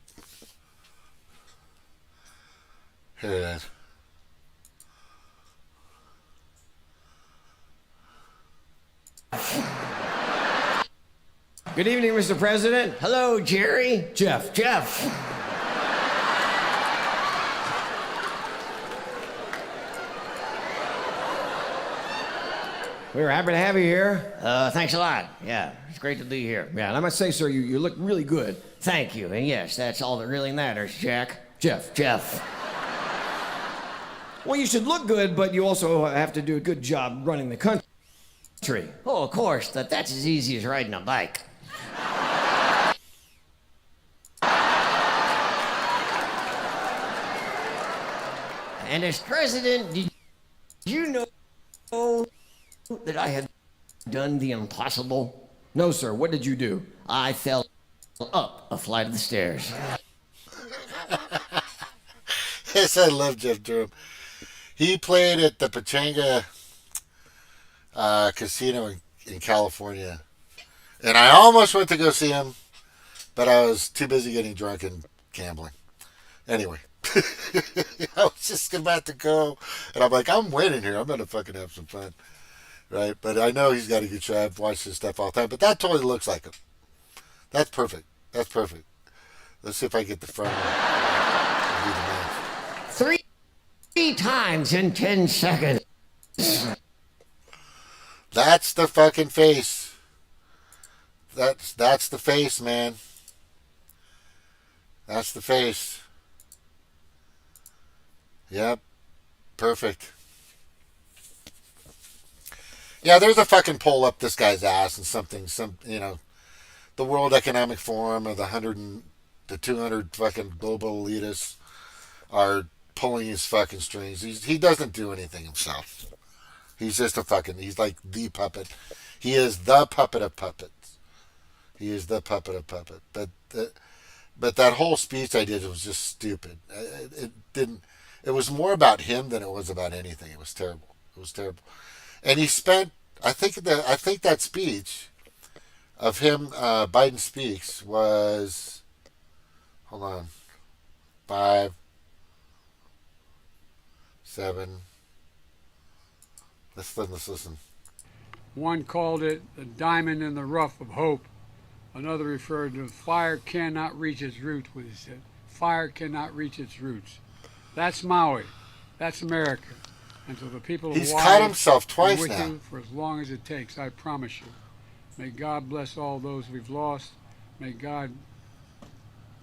Speaker 2: Here it is.
Speaker 10: Good evening, Mr. President. Hello, Jerry. Jeff. We were happy to have you here. Thanks a lot. Yeah, it's great to be here. Yeah, and I must say, sir, you look really good. Thank you. And yes, that's all that really matters, Jeff. Well, you should look good, but you also have to do a good job running the country. Oh, of course, that's as easy as riding a bike. And as president, did you know that I had done the impossible? No, sir. What did you do? I fell up a flight of the stairs.
Speaker 2: Yes, I love Jeff Durham. He played at the Pachanga Casino in California. And I almost went to go see him, but I was too busy getting drunk and gambling. Anyway. I was just about to go, and I'm like, I'm winning here. I'm going to fucking have some fun. Right? But I know he's got a good show. I've watched his stuff all the time. But that totally looks like him. That's perfect. Let's see if I get the front one.
Speaker 10: 3 times in 10 seconds.
Speaker 2: That's the fucking face. That's the face, man. That's the face. Yep. Perfect. Yeah, there's a fucking poll up this guy's ass and the World Economic Forum or the 200 fucking global elitists are pulling his fucking strings. He doesn't do anything himself. He's just he's like the puppet. He is the puppet of puppets. But that whole speech I did was just stupid. It was more about him than it was about anything. It was terrible. And he spent, I think that speech of him, Biden speaks, was, hold on, 5, 7. Let's listen.
Speaker 3: One called it the diamond in the rough of hope. Another referred to fire cannot reach its roots, what he said. Fire cannot reach its roots. That's Maui. That's America. And to the people of
Speaker 2: He's
Speaker 3: Hawaii,
Speaker 2: caught himself twice
Speaker 3: I'm with
Speaker 2: now.
Speaker 3: you for as long as it takes, I promise you. May God bless all those we've lost. May God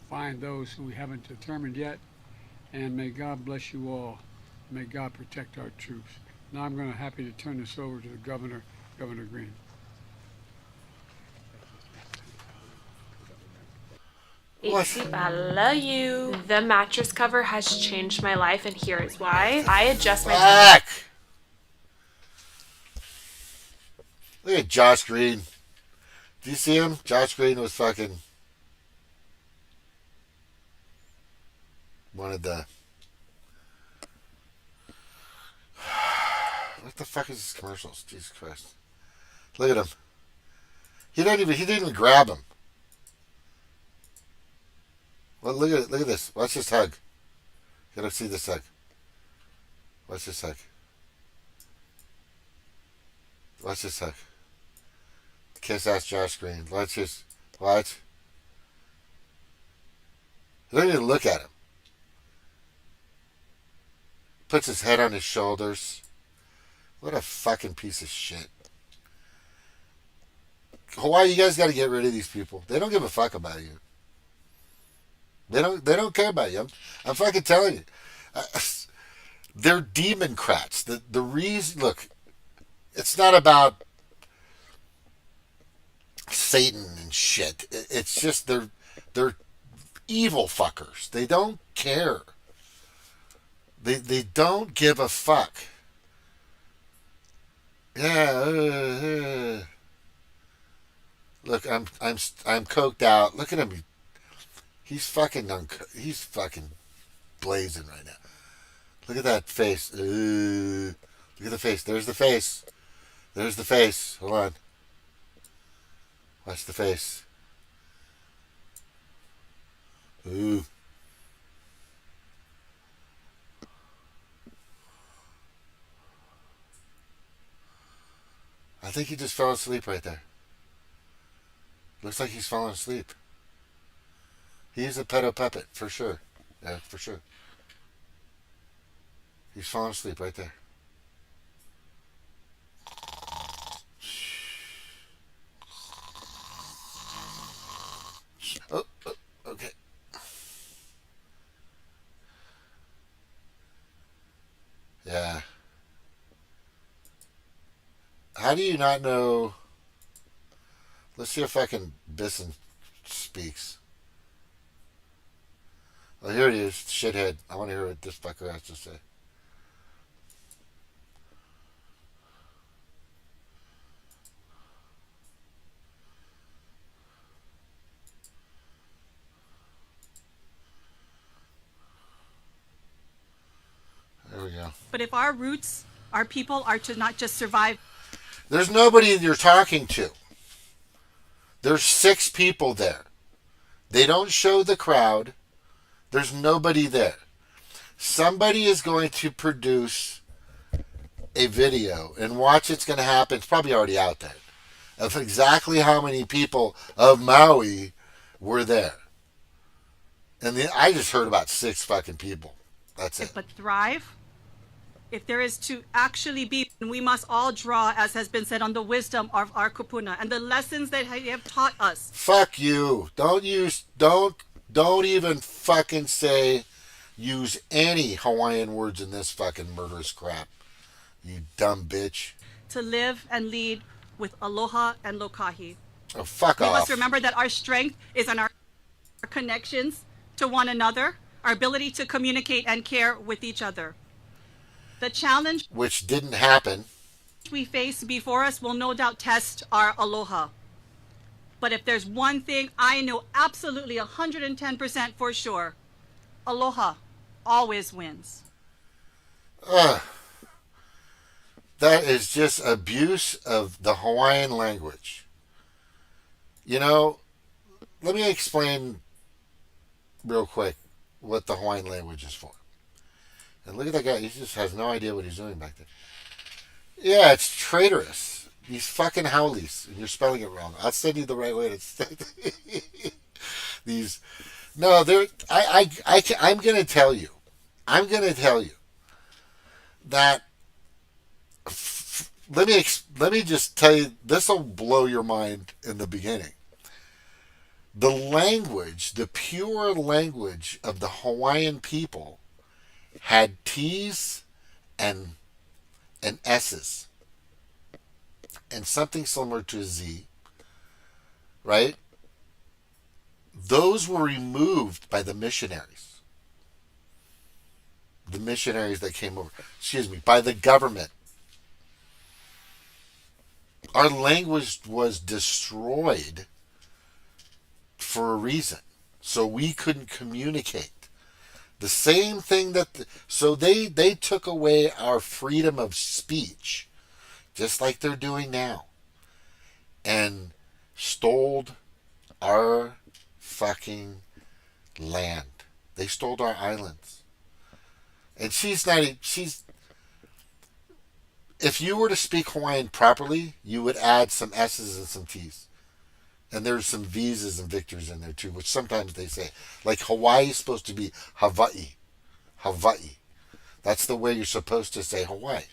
Speaker 3: find those who we haven't determined yet. And may God bless you all. May God protect our troops. Now I'm going to happy to turn this over to the governor, Governor Green.
Speaker 11: I love you. The mattress cover has changed my life, and here is why. I adjust my
Speaker 2: back. Look at Josh Green. Do you see him? Josh Green was fucking wanted the. What the fuck is this commercials? Jesus Christ! Look at him. He didn't even grab him. Well, look at this. Watch this hug. You gotta see this hug. Watch this hug. Watch this hug. Kiss ass Josh Green. Watch. He doesn't even look at him. Puts his head on his shoulders. What a fucking piece of shit. Hawaii, you guys gotta get rid of these people. They don't give a fuck about you. They don't care about you. I'm fucking telling you. They're democrats. The reason, look, it's not about Satan and shit. It's just they're evil fuckers. They don't care. They don't give a fuck. Yeah. Look, I'm coked out. Look at him. He's fucking blazing right now. Look at that face. Look at the face. There's the face. Hold on. Watch the face. Ooh. I think he just fell asleep right there. Looks like he's falling asleep. He's a pedo puppet, for sure. Yeah, for sure. He's falling asleep right there. Oh, okay. Yeah. How do you not know? Let's see if fucking Bissen speaks. Oh, here it is, shithead. I want to hear what this fucker has to say. There we go.
Speaker 6: But if our roots, our people are to not just survive.
Speaker 2: There's nobody you're talking to. There's 6 people there. They don't show the crowd. There's nobody there. Somebody is going to produce a video and watch it's going to happen. It's probably already out there. Of exactly how many people of Maui were there. And I just heard about 6 fucking people. That's it.
Speaker 6: But thrive. If there is to actually be, we must all draw, as has been said, on the wisdom of our kupuna and the lessons that they have taught us.
Speaker 2: Fuck you. Don't even fucking use any Hawaiian words in this fucking murderous crap. You dumb bitch.
Speaker 6: To live and lead with aloha and lokahi.
Speaker 2: Oh, fuck off.
Speaker 6: We must remember that our strength is in our connections to one another, our ability to communicate and care with each other. The challenge
Speaker 2: which didn't happen
Speaker 6: we face before us will no doubt test our aloha. But if there's one thing I know absolutely 110% for sure, aloha always wins.
Speaker 2: That is just abuse of the Hawaiian language. You know, let me explain real quick what the Hawaiian language is for. And look at that guy. He just has no idea what he's doing back there. Yeah, it's traitorous. These fucking howlies. And you're spelling it wrong. I'll send you the right way to say these. No, I'm going to tell you. I'm going to tell you that. Let me just tell you. This will blow your mind in the beginning. The language, the pure language of the Hawaiian people had T's and S's and something similar to a Z, right? Those were removed by the missionaries. The missionaries that came over, by the government. Our language was destroyed for a reason. So we couldn't communicate. The same thing so they took away our freedom of speech, just like they're doing now, and stole our fucking land. They stole our islands. And if you were to speak Hawaiian properly, you would add some S's and some T's. And there's some V's and Victors in there too, which sometimes they say. Like Hawaii is supposed to be Hawaii. Hawaii. That's the way you're supposed to say Hawaii.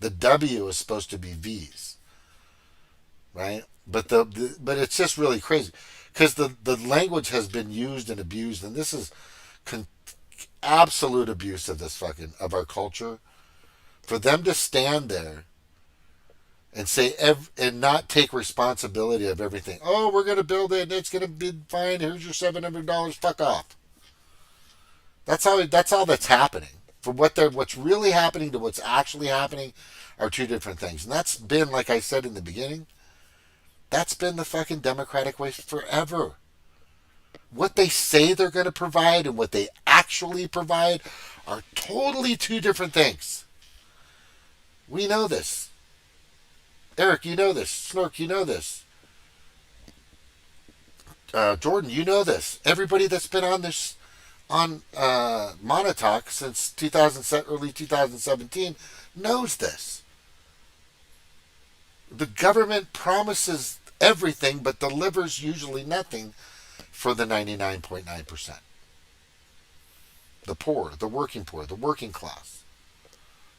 Speaker 2: The W is supposed to be V's. Right? But but it's just really crazy. Because the language has been used and abused, and this is absolute abuse of of our culture. For them to stand there and say and not take responsibility of everything. Oh, we're going to build it and it's going to be fine. Here's your $700. Fuck off. That's all that's happening. From what's really happening to what's actually happening are 2 different things. And that's been, like I said in the beginning, that's been the fucking Democratic way forever. What they say they're going to provide and what they actually provide are totally 2 different things. We know this. Eric, you know this. Snark, you know this. Jordan, you know this. Everybody that's been on Monotalk since early 2017 knows this. The government promises everything but delivers usually nothing for the 99.9%. The poor, the working class.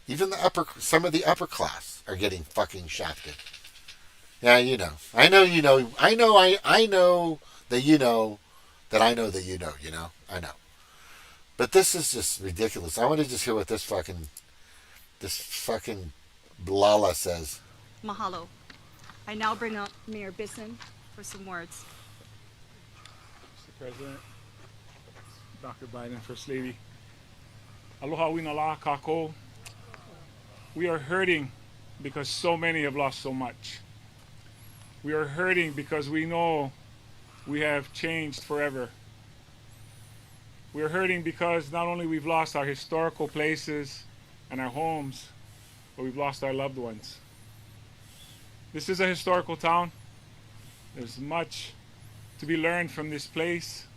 Speaker 2: Even some of the upper class are getting fucking shafted. Yeah, you know. I know you know. I know that you know that I know that you know, I know. But this is just ridiculous. I want to just hear what this fucking Lala says.
Speaker 6: Mahalo. I now bring up Mayor Bissen for some words.
Speaker 9: Mr. President, Dr. Biden, First Lady. Aloha winala kako. We are hurting because so many have lost so much. We are hurting because we know we have changed forever. We are hurting because not only we've lost our historical places and our homes, but we've lost our loved ones. This is a historical town. There's much to be learned from this place.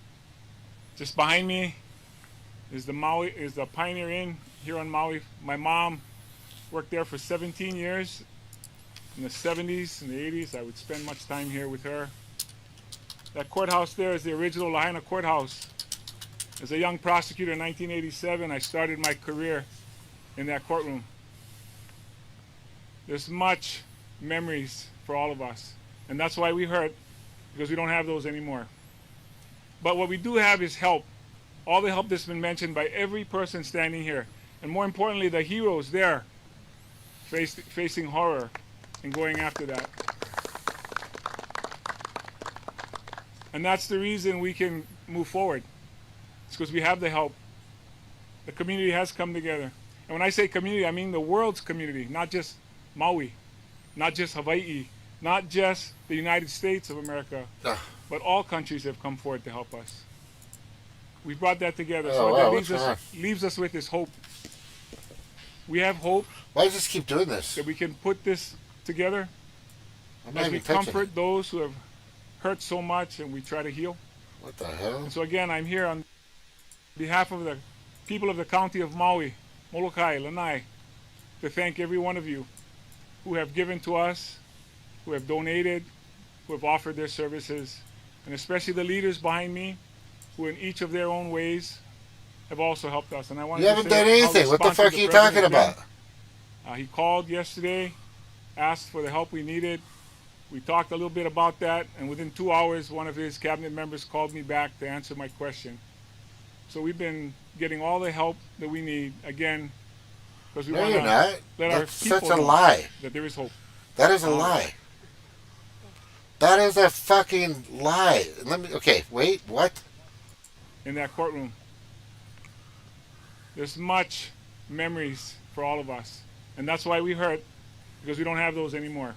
Speaker 9: Just behind me is the Pioneer Inn here on Maui. My mom worked there for 17 years. In the 70s and the 80s, I would spend much time here with her. That courthouse there is the original Lahaina courthouse. As a young prosecutor in 1987, I started my career in that courtroom. There's much memories for all of us, and that's why we hurt, because we don't have those anymore. But what we do have is help. All the help that's been mentioned by every person standing here, and more importantly, the heroes there facing horror and going after that. And that's the reason we can move forward. It's because we have the help. The community has come together. And when I say community, I mean the world's community, not just Maui, not just Hawaii, not just the United States of America, but all countries have come forward to help us. We brought that together. So that leaves us with this hope. We have hope.
Speaker 2: Why does this keep doing this?
Speaker 9: That we can put this together as we comfort those who have hurt so much, and we try to heal.
Speaker 2: What the hell?
Speaker 9: And so again, I'm here on behalf of the people of the county of Maui, Molokai, Lanai, to thank every one of you who have given to us, who have donated, who have offered their services, and especially the leaders behind me, who in each of their own ways have also helped us. And I want
Speaker 2: you haven't done anything. What the fuck are you talking about?
Speaker 9: He called yesterday, asked for the help we needed. We talked a little bit about that, and within 2 hours, one of his cabinet members called me back to answer my question. So we've been getting all the help that we need, again, because we want to let our people know that there is hope.
Speaker 2: That is a lie. That is a fucking lie. Okay, wait, what?
Speaker 9: In that courtroom. There's much memories for all of us. And that's why we hurt, because we don't have those anymore.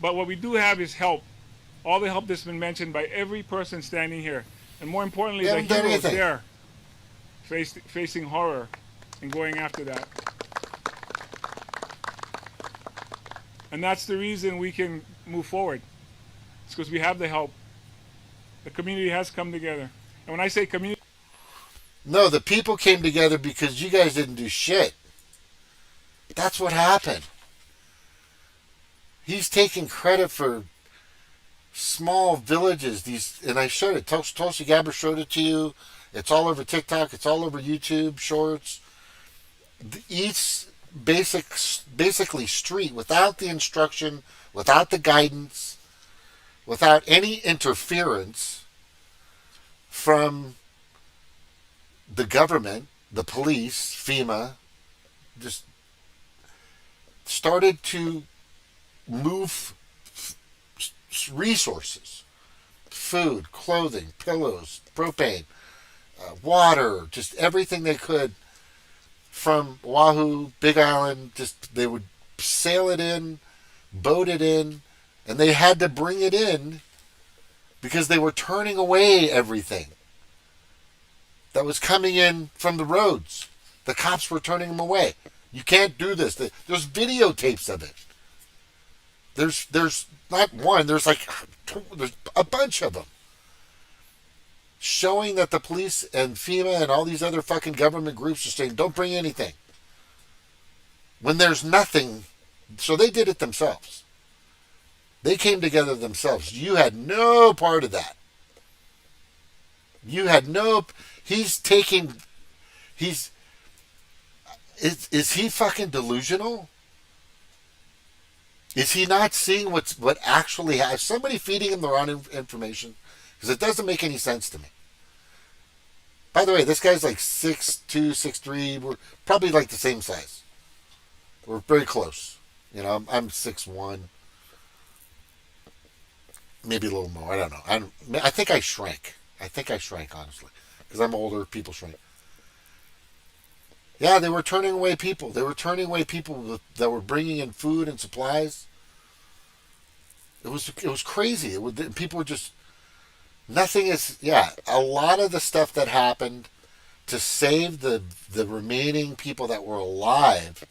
Speaker 9: But what we do have is help. All the help that's been mentioned by every person standing here. And more importantly, the heroes there facing horror and going after that. And that's the reason we can move forward. It's because we have the help. The community has come together. And when I say community...
Speaker 2: No, the people came together because you guys didn't do shit. That's what happened. He's taking credit for small villages. And I showed it. Tulsi Gabbard showed it to you. It's all over TikTok. It's all over YouTube Shorts. Each basically street, without the instruction, without the guidance, without any interference from the government, the police, FEMA, just started to move resources, food, clothing, pillows, propane, water, just everything they could from Oahu, Big Island. Just they would sail it in, boat it in, and they had to bring it in because they were turning away everything that was coming in from the roads. The cops were turning them away. You can't do this. There's videotapes of it. There's not one. There's a bunch of them showing that the police and FEMA and all these other fucking government groups are saying, don't bring anything. When there's nothing. So they did it themselves. They came together themselves. You had no part of that. You had no. He's taking. He's. Is he fucking delusional? Is he not seeing what actually has somebody feeding him the wrong information? Because it doesn't make any sense to me. By the way, this guy's like 6'2", 6'3". We're probably like the same size. We're very close. You know, I'm 6'1". Maybe a little more. I don't know. I think I shrank. Honestly, because I'm older. People shrink. Yeah, they were turning away people. They were turning away people that were bringing in food and supplies. It was crazy. People were just nothing is. Yeah, a lot of the stuff that happened to save the remaining people that were alive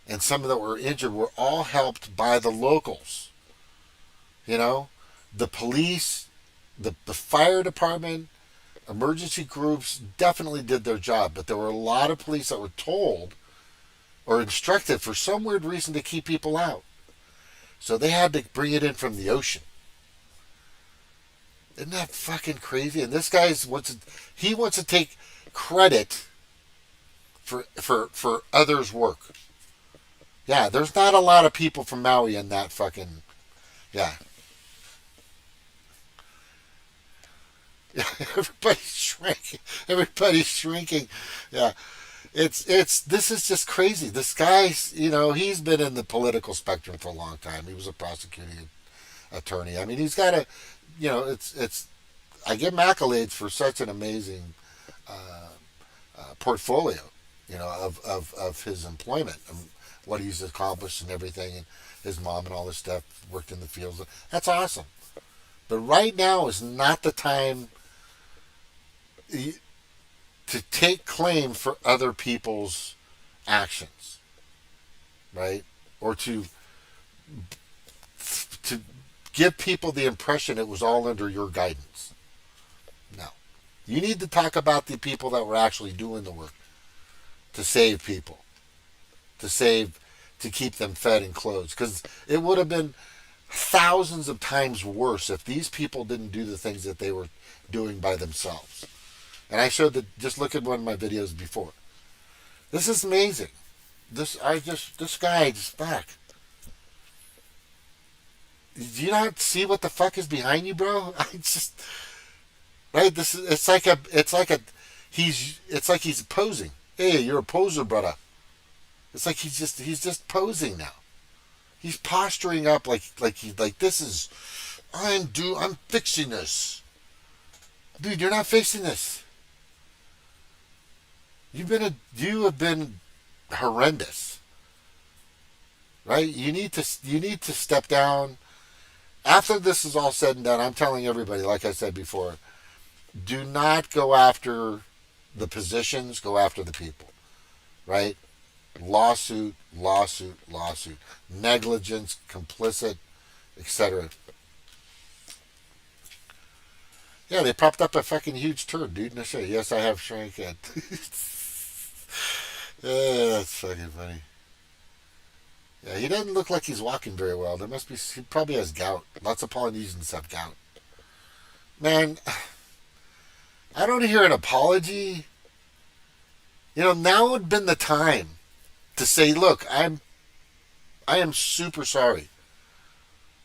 Speaker 2: and some that were injured were all helped by the locals. You know, the police, the fire department, emergency groups definitely did their job, but there were a lot of police that were told or instructed for some weird reason to keep people out. So they had to bring it in from the ocean. Isn't that fucking crazy? And this guy wants to take credit for others' work. Yeah, there's not a lot of people from Maui in that fucking. Yeah. Everybody's shrinking. Yeah. This is just crazy. This guy's, he's been in the political spectrum for a long time. He was a prosecuting attorney. I mean, he's got a, I give him accolades for such an amazing portfolio, of his employment and what he's accomplished and everything. And his mom and all this stuff, worked in the fields. That's awesome. But right now is not the time to take claim for other people's actions, right? Or to give people the impression it was all under your guidance. No. You need to talk about the people that were actually doing the work to save people, to keep them fed and clothed. Because it would have been thousands of times worse if these people didn't do the things that they were doing by themselves. And I showed that. Just look at one of my videos before. This is amazing. This guy just back. Do you not see what the fuck is behind you, bro? Right. It's like he's posing. Hey, you're a poser, brother. It's like he's just posing now. He's posturing up like this is. I'm fixing this. Dude, you're not fixing this. You have been horrendous. Right? You need to step down. After this is all said and done, I'm telling everybody, like I said before, do not go after the positions, go after the people. Right? Lawsuit, negligence, complicit, etc. Yeah, they propped up a fucking huge turd, dude. No shit. Yes, I have shrank it. That's fucking funny. Yeah, he doesn't look like he's walking very well. He probably has gout. Lots of Polynesians have gout. Man, I don't hear an apology. Now would have been the time to say, look, I am super sorry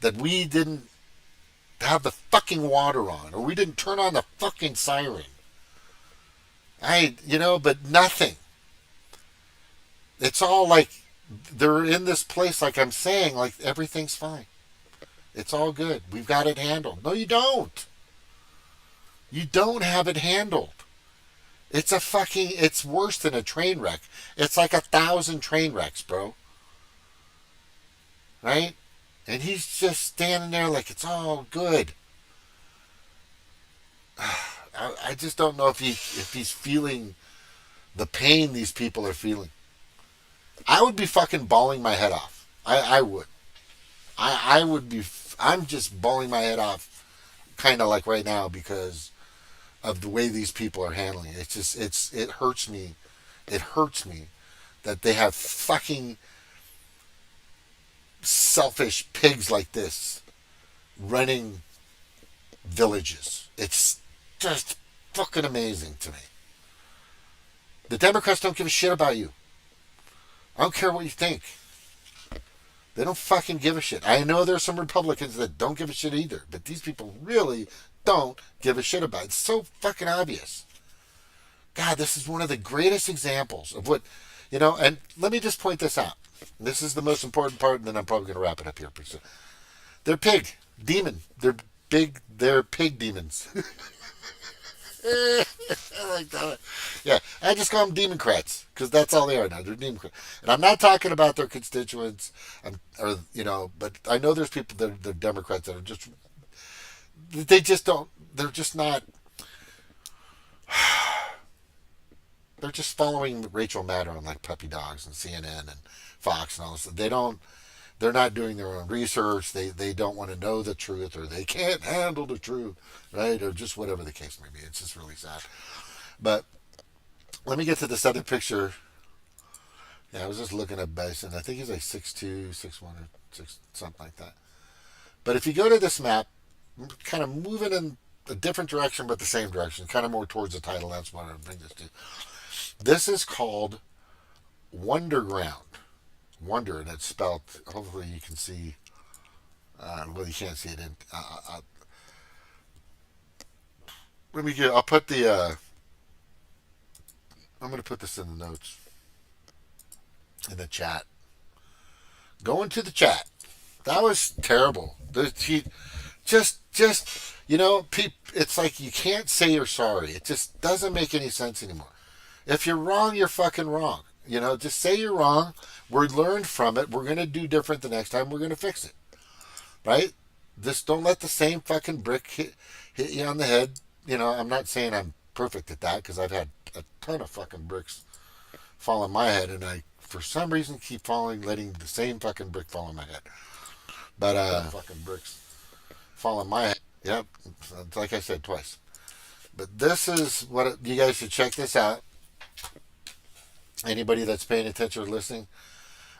Speaker 2: that we didn't have the fucking water on, or we didn't turn on the fucking siren. But nothing. It's all like they're in this place, like I'm saying, like everything's fine. It's all good. We've got it handled. No, you don't. You don't have it handled. It's worse than a train wreck. It's like 1,000 train wrecks, bro. Right? And he's just standing there like it's all good. I just don't know if he's feeling the pain these people are feeling. I would be fucking bawling my head off. I would. I would be. I'm just bawling my head off, kind of like right now, because of the way these people are handling it. It hurts me. It hurts me that they have fucking selfish pigs like this running villages. It's just fucking amazing to me. The Democrats don't give a shit about you. I don't care what you think. They don't fucking give a shit. I know there's some Republicans that don't give a shit either, but these people really don't give a shit about it. It's so fucking obvious. God, this is one of the greatest examples of what, and let me just point this out. This is the most important part, and then I'm probably going to wrap it up here pretty soon. They're pig. Demon. They're pig demons. I like that. Yeah, I just call them Democrats because that's all they are now. They're Democrats, and I'm not talking about their constituents, but I know there's people that are Democrats that are they just don't. They're just not. They're just following Rachel Maddow on like puppy dogs and CNN and Fox and all this. They're not doing their own research. They don't want to know the truth, or they can't handle the truth, right? Or just whatever the case may be. It's just really sad. But let me get to this other picture. Yeah, I was just looking at Bissen. I think he's like 6'2", 6'1", or 6, something like that. But if you go to this map, kind of moving in a different direction, but the same direction, kind of more towards the title. That's what I bring this to. This is called Wonderground. Wonder, and it's spelled. Hopefully, you can see. Well, you can't see it in. Let me get. I'll put the. I'm going to put this in the notes. In the chat. Go into the chat. That was terrible. Just it's like you can't say you're sorry. It just doesn't make any sense anymore. If you're wrong, you're fucking wrong. Just say you're wrong. We learned from it. We're going to do different the next time. We're going to fix it. Right? Just don't let the same fucking brick hit you on the head. I'm not saying I'm perfect at that because I've had a ton of fucking bricks fall on my head, and I, for some reason, keep letting the same fucking brick fall on my head. But, fucking bricks fall on my head. Yep. Like I said twice. But this is what you guys should check this out. Anybody that's paying attention or listening,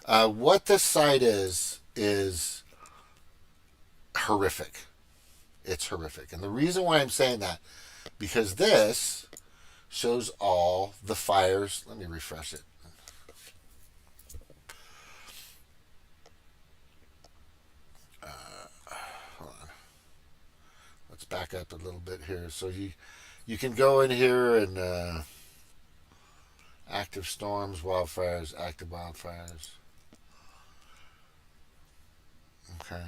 Speaker 2: what this site is horrific. It's horrific. And the reason why I'm saying that, because this shows all the fires. Let me refresh it. Hold on. Let's back up a little bit here. So you can go in here and active storms, wildfires, active wildfires. Okay.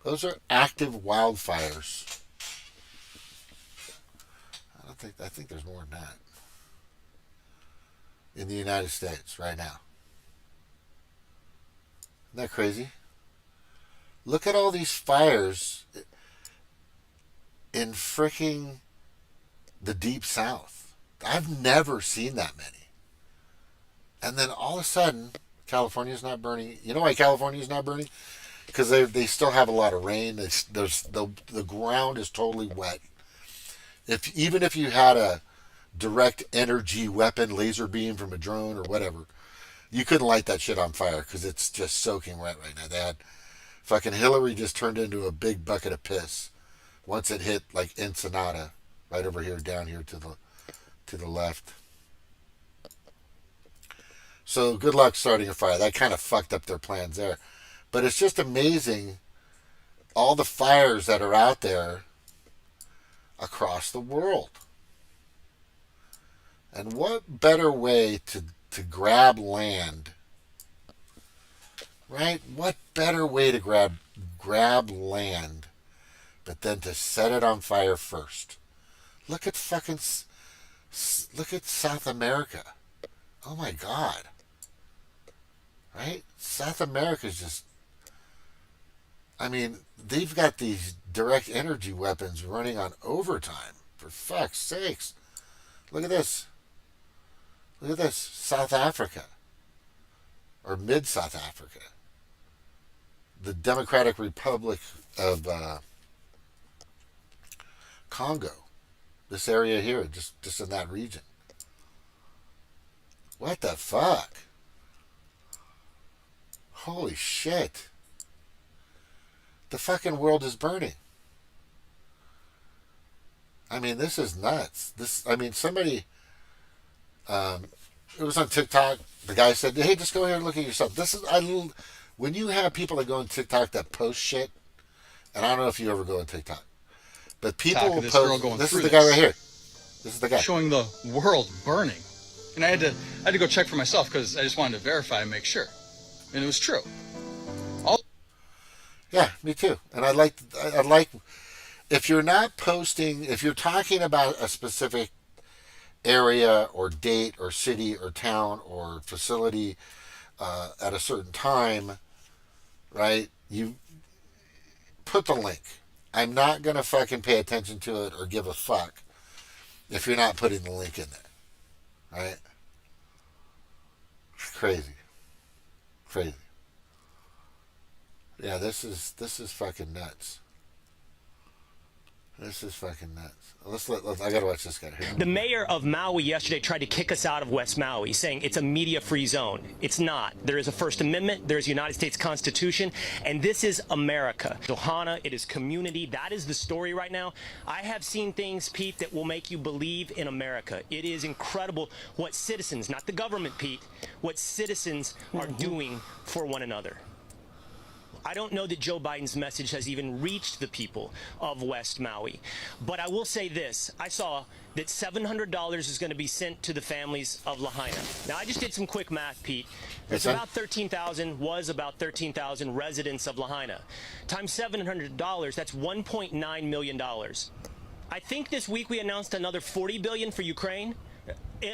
Speaker 2: Those are active wildfires. I think there's more than that in the United States right now. Isn't that crazy? Look at all these fires in freaking the Deep South. I've never seen that many. And then all of a sudden, California's not burning. You know why California's not burning? Because they still have a lot of rain. The ground is totally wet. Even if you had a direct energy weapon, laser beam from a drone or whatever, you couldn't light that shit on fire because it's just soaking wet right now. They had fucking Hillary just turned into a big bucket of piss once it hit like Ensenada, right over here, down here to the left. So good luck starting a fire. That kind of fucked up their plans there. But it's just amazing all the fires that are out there across the world. And what better way to grab land, right? What better way to grab land but then to set it on fire first? Look at South America. Oh my God. Right? South America's just, they've got these direct energy weapons running on overtime. For fuck's sakes. Look at this. Look at this. South Africa. Or mid-South Africa. The Democratic Republic of Congo. This area here, just in that region. What the fuck? Holy shit. The fucking world is burning. I mean, this is nuts. Somebody, it was on TikTok. The guy said, hey, just go here and look at yourself. When you have people that go on TikTok that post shit, and I don't know if you ever go on TikTok, but people will post, this is the guy right here. This is the guy.
Speaker 12: Showing the world burning. And I had to go check for myself because I just wanted to verify and make sure. And it was true.
Speaker 2: Yeah, me too. And I'd like, if you're not posting, if you're talking about a specific area or date or city or town or facility at a certain time, right, you put the link. I'm not going to fucking pay attention to it or give a fuck if you're not putting the link in there, right? It's crazy. Crazy. Yeah, this is fucking nuts. This is fucking nuts. I gotta watch this guy here.
Speaker 13: The mayor of Maui yesterday tried to kick us out of West Maui, saying it's a media-free zone. It's not. There is a First Amendment, there is a United States Constitution, and this is America. Ohana, it is community. That is the story right now. I have seen things, Pete, that will make you believe in America. It is incredible what citizens, not the government, Pete, what citizens are doing for one another. I don't know that Joe Biden's message has even reached the people of West Maui. But I will say this. I saw that $700 is going to be sent to the families of Lahaina. Now, I just did some quick math, Pete. It's about 13,000, was about 13,000 residents of Lahaina. Times $700, that's $1.9 million. I think this week we announced another $40 billion for Ukraine.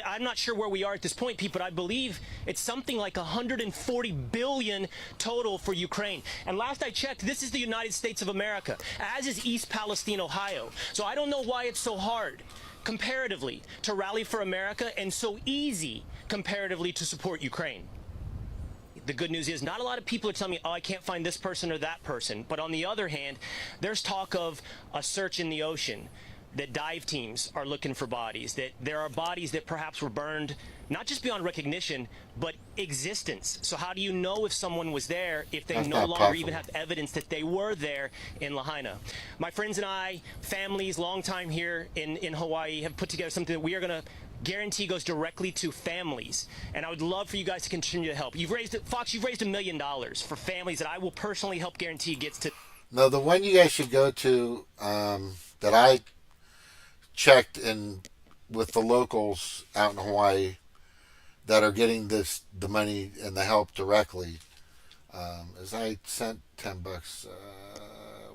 Speaker 13: I'm not sure where we are at this point, Pete, but I believe it's something like $140 billion total for Ukraine. And last I checked, this is the United States of America, as is East Palestine, Ohio. So I don't know why it's so hard, comparatively, to rally for America and so easy, comparatively, to support Ukraine. The good news is not a lot of people are telling me, oh, I can't find this person or that person. But on the other hand, there's talk of a search in the ocean, that dive teams are looking for bodies, that there are bodies that perhaps were burned, not just beyond recognition, but existence. So how do you know if someone was there if they no longer even have evidence that they were there in Lahaina? My friends and I, families, long time here in Hawaii, have put together something that we are going to guarantee goes directly to families. And I would love for you guys to continue to help. Fox, you've raised $1 million for families that I will personally help guarantee gets to.
Speaker 2: No, the one you guys should go to that I checked in with the locals out in Hawaii that are getting the money and the help directly. As I sent $10,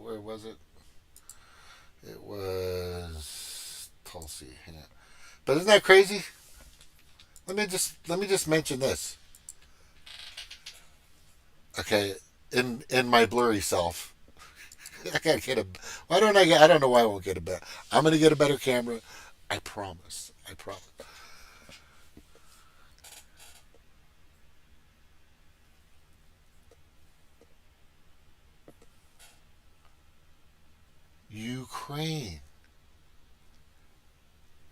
Speaker 2: where was it? It was Tulsi. Yeah. But isn't that crazy? Let me just mention this. Okay, in my blurry self. I gotta get a. Why don't I get? I don't know why I won't get a better. I'm gonna get a better camera. I promise. I promise. Ukraine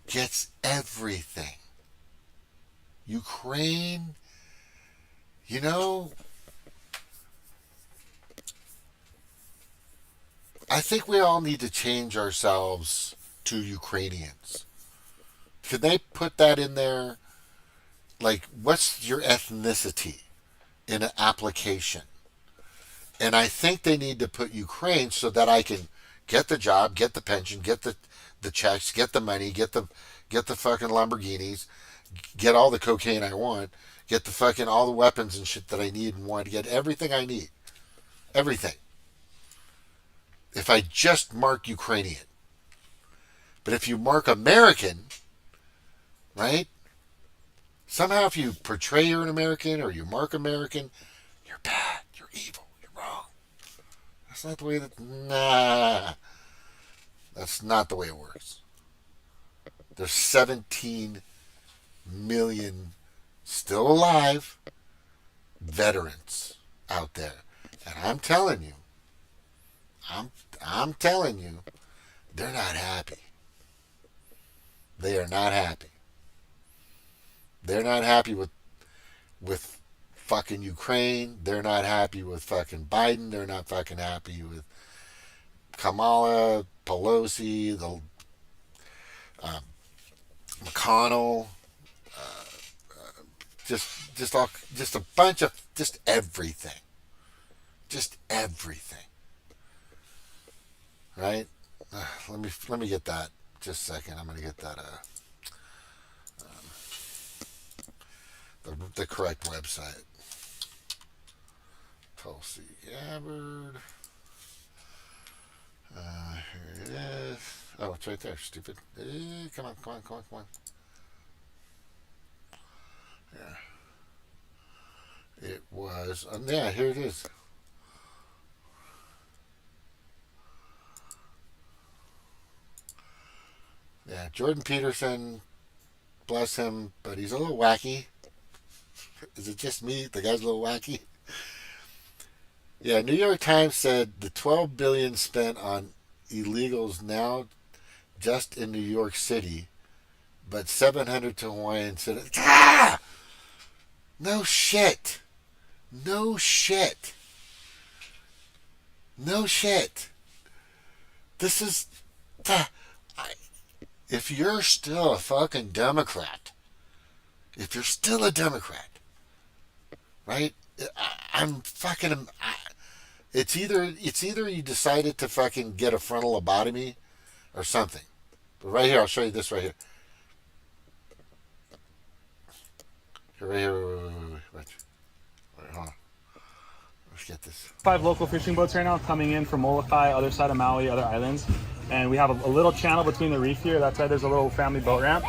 Speaker 2: gets everything. Ukraine, you know. I think we all need to change ourselves to Ukrainians. Could they put that in there? Like, what's your ethnicity in an application? And I think they need to put Ukraine so that I can get the job, get the pension, get the checks, get the money, get the fucking Lamborghinis, get all the cocaine I want, get the fucking all the weapons and shit that I need and want, get everything I need. Everything. If I just mark Ukrainian. But if you mark American, right? Somehow if you portray you're an American or you mark American, you're bad, you're evil, you're wrong. That's not the way that... Nah. That's not the way it works. There's 17 million still alive veterans out there. And I'm telling you, I'm telling you, they're not happy. They are not happy. They're not happy with fucking Ukraine. They're not happy with fucking Biden. They're not fucking happy with Kamala, Pelosi, the McConnell, just a bunch of just everything, right? Let me get that. Just a second. I'm gonna get that. The correct website. Tulsi Gabbard. Here it is. Oh, it's right there, stupid. Come on. Yeah. It was, yeah, here it is. Yeah, Jordan Peterson, bless him, but he's a little wacky. Is it just me? The guy's a little wacky. Yeah, New York Times said the $12 billion spent on illegals now just in New York City, but 700 to Hawaiian citizens. Ah! No shit. This is. If you're still a fucking Democrat, right? I'm fucking. It's either you decided to fucking get a frontal lobotomy or something. But right here, I'll show you this right here. Right here, wait. Hold on. Let's get this.
Speaker 4: 5 local fishing boats right now coming in from Molokai, other side of Maui, other islands. And we have a little channel between the reef here. That's why there's a little family boat ramp.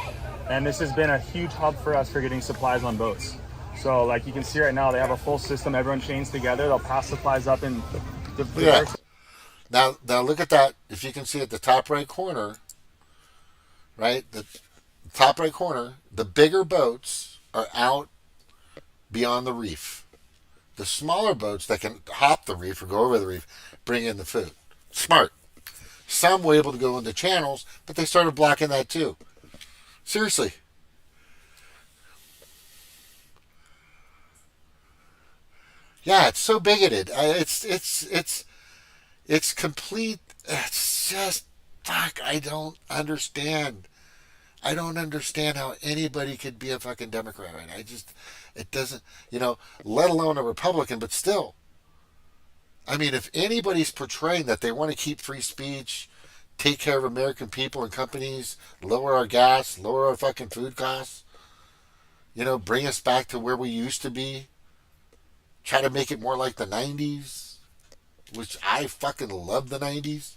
Speaker 4: And this has been a huge hub for us for getting supplies on boats. So like you can see right now, they have a full system. Everyone chains together. They'll pass supplies up in the
Speaker 2: yeah. Now look at that. If you can see at the top right corner, right? The top right corner, the bigger boats are out beyond the reef. The smaller boats that can hop the reef or go over the reef bring in the food. Smart. Some were able to go into channels, but they started blocking that too. Seriously. Yeah, it's so bigoted. It's complete. It's just fuck. I don't understand. I don't understand how anybody could be a fucking Democrat right now. It doesn't, let alone a Republican, but still. I mean, if anybody's portraying that they want to keep free speech, take care of American people and companies, lower our gas, lower our fucking food costs, bring us back to where we used to be, try to make it more like the 90s, which I fucking love the 90s,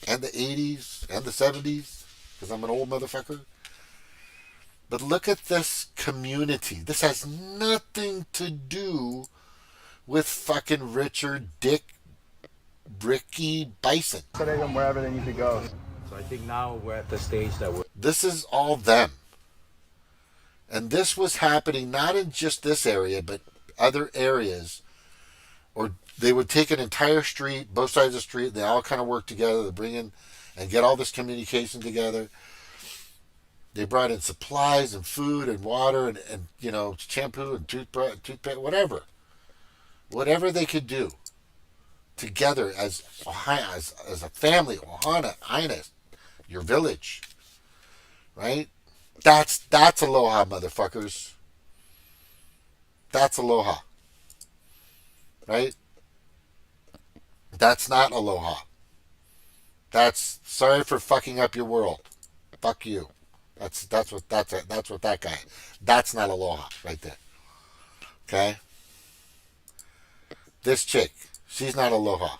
Speaker 2: and the 80s, and the 70s, because I'm an old motherfucker. But look at this community. This has nothing to do with fucking Richard Ricky Bissen.
Speaker 4: Sending them wherever they need to go.
Speaker 14: So I think now we're at the stage that
Speaker 2: This is all them. And this was happening not in just this area, but other areas. Or they would take an entire street, both sides of the street, and they all kind of work together to bring in and get all this communication together. They brought in supplies and food and water and shampoo and toothpaste, whatever. Whatever they could do together as a family, Ohana, Ines, your village. Right? That's aloha, motherfuckers. That's aloha. Right? That's not aloha. That's sorry for fucking up your world. Fuck you. That's what that guy. That's not aloha right there. Okay? This chick, she's not aloha.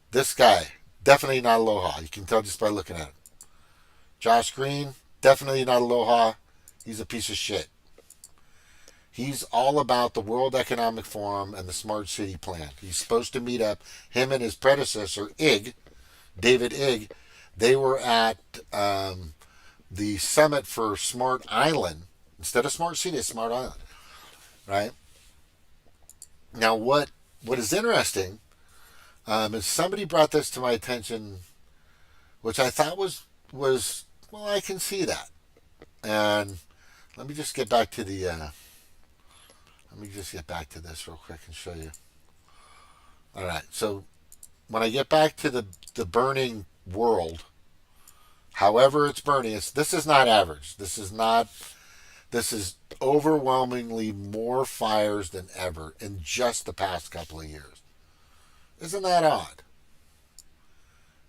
Speaker 2: This guy, definitely not aloha. You can tell just by looking at him. Josh Green, definitely not aloha. He's a piece of shit. He's all about the World Economic Forum and the Smart City Plan. He's supposed to meet up. Him and his predecessor, David Ig, they were at the summit for Smart Island. Instead of Smart City, it's Smart Island. Right? Now, what is interesting is somebody brought this to my attention, which I thought was well, I can see that. And let me just get back to the Let me just get back to this real quick and show you. All right, so when I get back to the burning world, however it's burning, this is not average. This is overwhelmingly more fires than ever in just the past couple of years. Isn't that odd?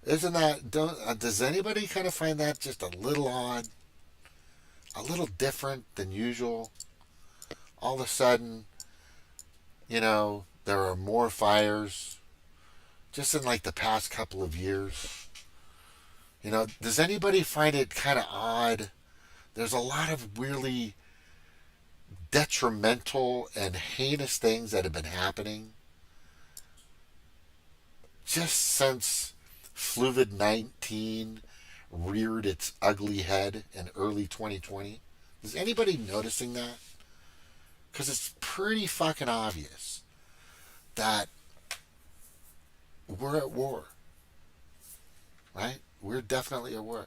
Speaker 2: Isn't that, does anybody kind of find that just a little odd? A little different than usual? All of a sudden, there are more fires just in like the past couple of years. Does anybody find it kind of odd? There's a lot of really detrimental and heinous things that have been happening just since Fluvid-19 reared its ugly head in early 2020. Is anybody noticing that? Because it's pretty fucking obvious that we're at war. Right? We're definitely at war.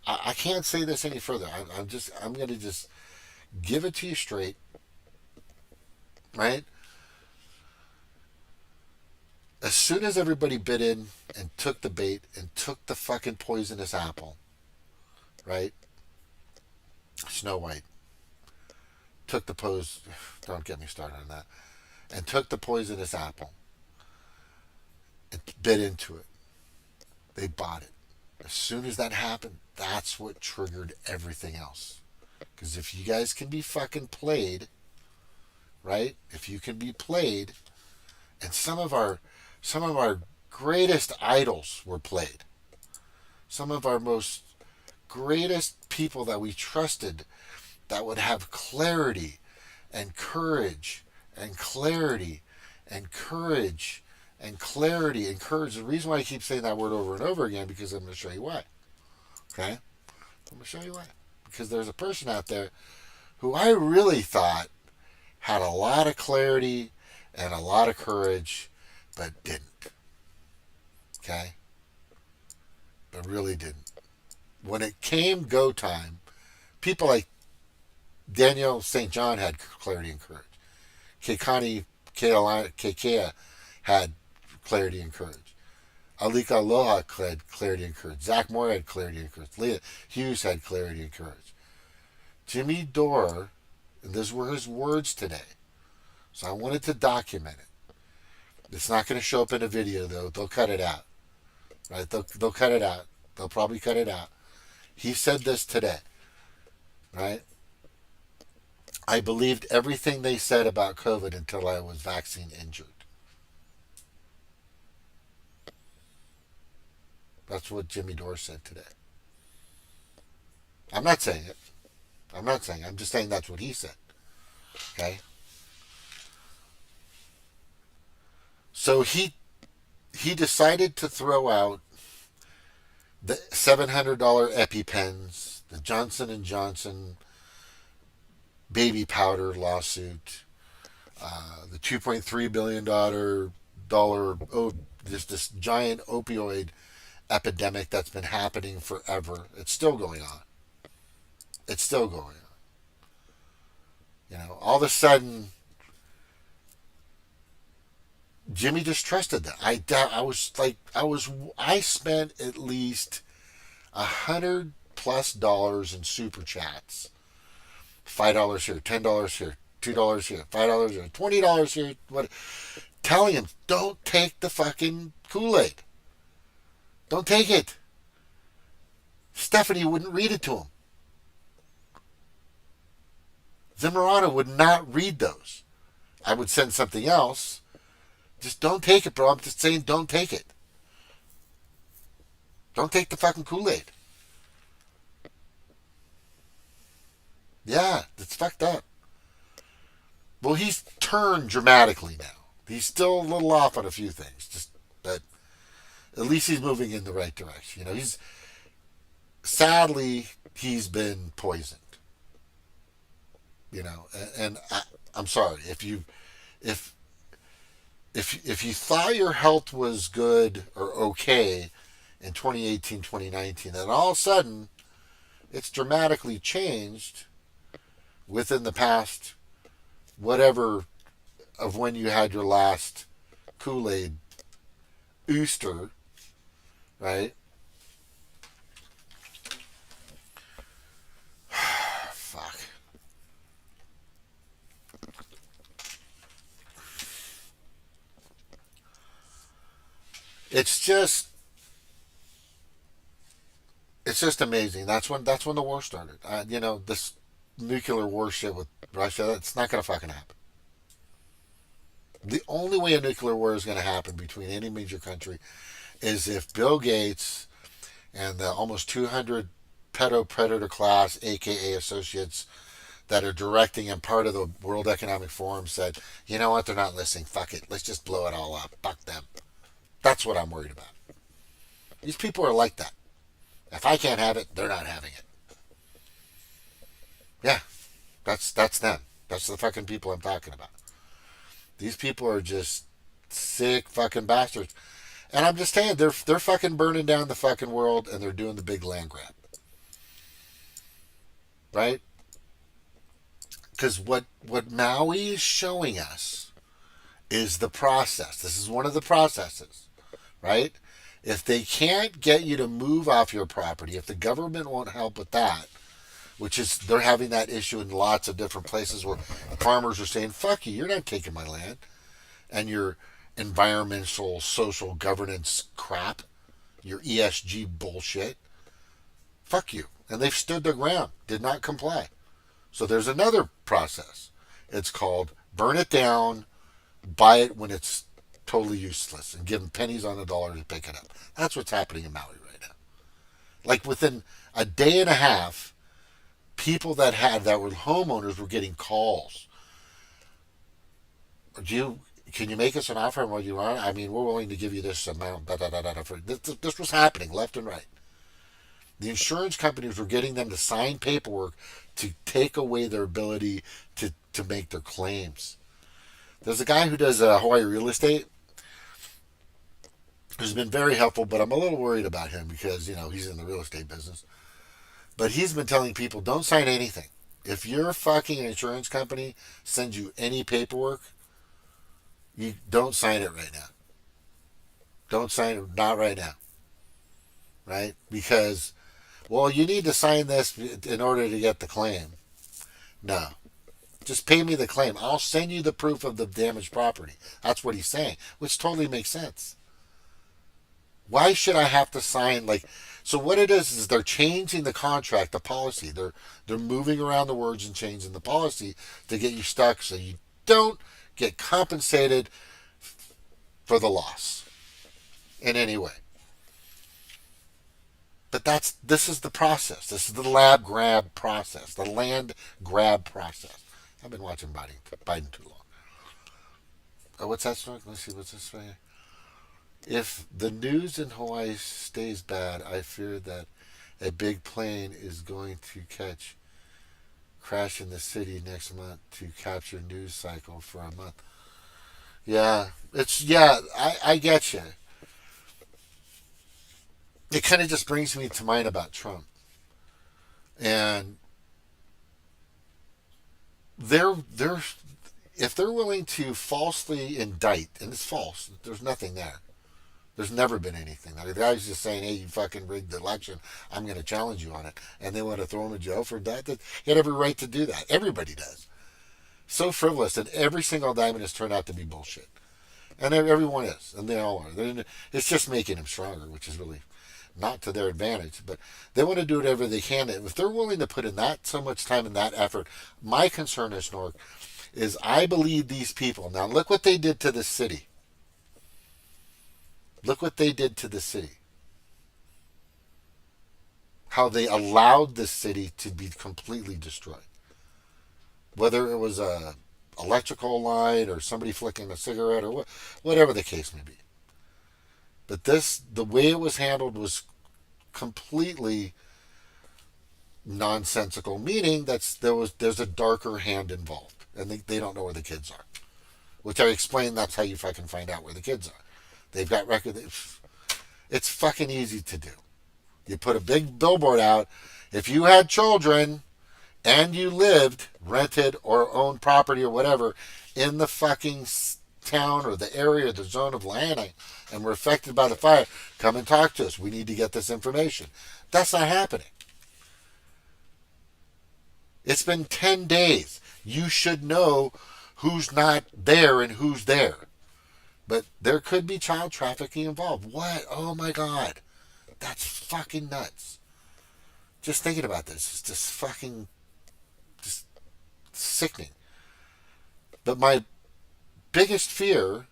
Speaker 2: I can't say this any further. I'm going to just give it to you straight. Right? As soon as everybody bit in and took the bait and took the fucking poisonous apple, right? Snow White took the don't get me started on that, and took the poisonous apple and bit into it. They bought it. As soon as that happened, that's what triggered everything else. Because if you guys can be fucking played, right? If you can be played, and some of our greatest idols were played. Some of our most greatest people that we trusted that would have clarity and courage and clarity and courage and clarity and courage. The reason why I keep saying that word over and over again, because I'm going to show you why. Okay? I'm going to show you why. Because there's a person out there who I really thought had a lot of clarity and a lot of courage, but didn't. Okay? But really didn't. When it came go time, people like Daniel St. John had clarity and courage. Keikani Kekea had clarity and courage. Alika Aloha had clarity and courage. Zach Moore had clarity and courage. Leah Hughes had clarity and courage. Jimmy Dore, and those were his words today. So I wanted to document it. It's not going to show up in a video, though. They'll cut it out. Right? They'll cut it out. They'll probably cut it out. He said this today. Right? I believed everything they said about COVID until I was vaccine injured. That's what Jimmy Dore said today. I'm not saying it. I'm just saying that's what he said. Okay? So he decided to throw out the $700 EpiPens, the Johnson & Johnson baby powder lawsuit, the $2.3 billion this giant opioid epidemic that's been happening forever. It's still going on. All of a sudden, Jimmy just trusted that. I spent at least $100+ in super chats. $5 here, $10 here, $2 here, $5 here, $20 here. What? Telling him, don't take the fucking Kool-Aid. Don't take it. Stephanie wouldn't read it to him. Zimmerana would not read those. I would send something else. Just don't take it, bro. I'm just saying don't take it. Don't take the fucking Kool-Aid. Yeah, it's fucked up. Well, he's turned dramatically now. He's still a little off on a few things, but at least he's moving in the right direction. Sadly, he's been poisoned. And I'm sorry if you thought your health was good or okay in 2018, 2019, then all of a sudden it's dramatically changed within the past whatever of when you had your last Kool-Aid ooster, right? Fuck. It's just amazing. That's when the war started. This nuclear war shit with Russia, that's not gonna fucking happen. The only way a nuclear war is gonna happen between any major country is if Bill Gates and the almost 200 Pedo-Predator Class, aka associates, that are directing and part of the World Economic Forum said, you know what, they're not listening. Fuck it. Let's just blow it all up. Fuck them. That's what I'm worried about. These people are like that. If I can't have it, they're not having it. Yeah, that's them. That's the fucking people I'm talking about. These people are just sick fucking bastards. And I'm just saying, they're fucking burning down the fucking world, and they're doing the big land grab. Right? Because what Maui is showing us is the process. This is one of the processes, right? If they can't get you to move off your property, if the government won't help with that, which is, they're having that issue in lots of different places where farmers are saying, fuck you, you're not taking my land. And your environmental, social governance crap, your ESG bullshit, fuck you. And they've stood their ground, did not comply. So there's another process. It's called burn it down, buy it when it's totally useless, and give them pennies on the dollar to pick it up. That's what's happening in Maui right now. Like within a day and a half, people that were homeowners were getting calls. Can you make us an offer on what you want? I mean, we're willing to give you this amount. This was happening left and right. The insurance companies were getting them to sign paperwork to take away their ability to make their claims. There's a guy who does Hawaii real estate who's been very helpful, but I'm a little worried about him because, he's in the real estate business. But he's been telling people, don't sign anything. If your fucking insurance company sends you any paperwork, you don't sign it right now. Don't sign it, not right now. Right? Because, well, you need to sign this in order to get the claim. No. Just pay me the claim. I'll send you the proof of the damaged property. That's what he's saying, which totally makes sense. Why should I have to sign, so what it is they're changing the contract, the policy. They're moving around the words and changing the policy to get you stuck so you don't get compensated for the loss in any way. But this is the process. This is the land grab process. I've been watching Biden too long. Oh, what's that story? Let's see, what's this right here? If the news in Hawaii stays bad, I fear that a big plane is going to crash in the city next month to capture news cycle for a month. Yeah, I get you. It kind of just brings me to mind about Trump. And if they're willing to falsely indict, and it's false, there's nothing there. There's never been anything. The guy's just saying, hey, you fucking rigged the election. I'm going to challenge you on it. And they want to throw him in jail for that. He had every right to do that. Everybody does. So frivolous that every single indictment has turned out to be bullshit. And everyone is. And they all are. It's just making him stronger, which is really not to their advantage. But they want to do whatever they can. If they're willing to put in so much time and that effort, my concern is, Snork, is I believe these people. Now, look what they did to the city. Look what they did to the city. How they allowed the city to be completely destroyed. Whether it was a electrical line or somebody flicking a cigarette or whatever the case may be. But the way it was handled was completely nonsensical, meaning that there's a darker hand involved. And they don't know where the kids are. Which I explained, that's how you fucking find out where the kids are. They've got records. It's fucking easy to do. You put a big billboard out. If you had children and you lived, rented, or owned property or whatever in the fucking town or the area or the zone of landing and were affected by the fire, come and talk to us. We need to get this information. That's not happening. It's been 10 days. You should know who's not there and who's there. But there could be child trafficking involved. What? Oh my God. That's fucking nuts. Just thinking about this is just fucking just sickening. But my biggest fear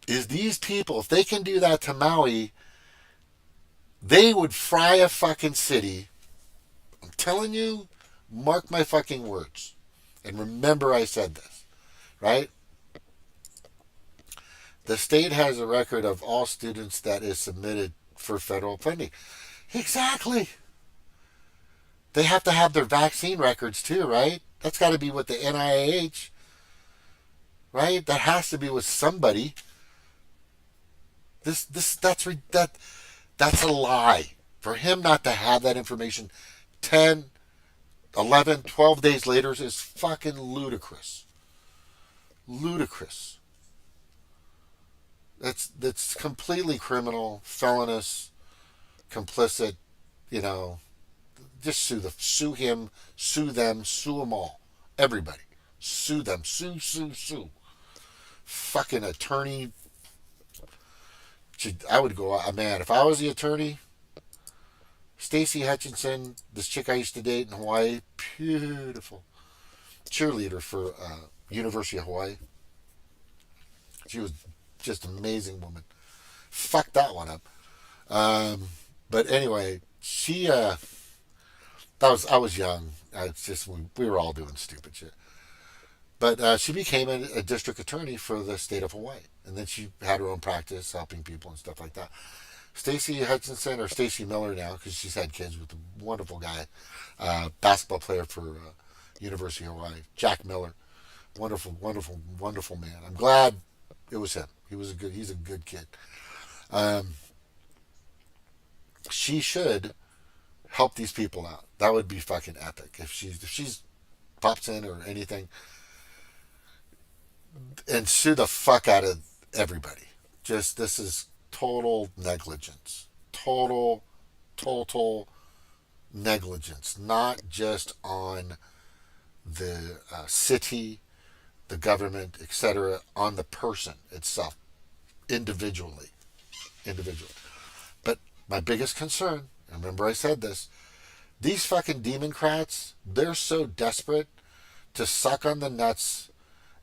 Speaker 2: is these people, if they can do that to Maui, they would fry a fucking city. I'm telling you, mark my fucking words. And remember I said this, right? The state has a record of all students that is submitted for federal funding. Exactly. They have to have their vaccine records too, right? That's got to be with the NIH, right? That has to be with somebody. That's a lie. For him not to have that information 10, 11, 12 days later is fucking ludicrous. Ludicrous. That's completely criminal, felonious, complicit, just sue him, sue them, sue them all. Everybody. Sue them. Sue. Fucking attorney. I would go, man, if I was the attorney, Stacy Hutchinson, this chick I used to date in Hawaii, beautiful. Cheerleader for University of Hawaii. She was just an amazing woman. Fucked that one up. But anyway, she, I was young. It's just, we were all doing stupid shit. But she became a district attorney for the state of Hawaii. And then she had her own practice, helping people and stuff like that. Stacy Hutchinson, or Stacy Miller now, because she's had kids with a wonderful guy, basketball player for University of Hawaii, Jack Miller. Wonderful, wonderful, wonderful man. I'm glad it was him. He's a good kid. She should help these people out. That would be fucking epic. If she's pops in or anything, and sue the fuck out of everybody. This is total negligence. Total negligence. Not just on the city, the government, etc., on the person itself, individually. But my biggest concern, and remember I said this, these fucking Democrats, they're so desperate to suck on the nuts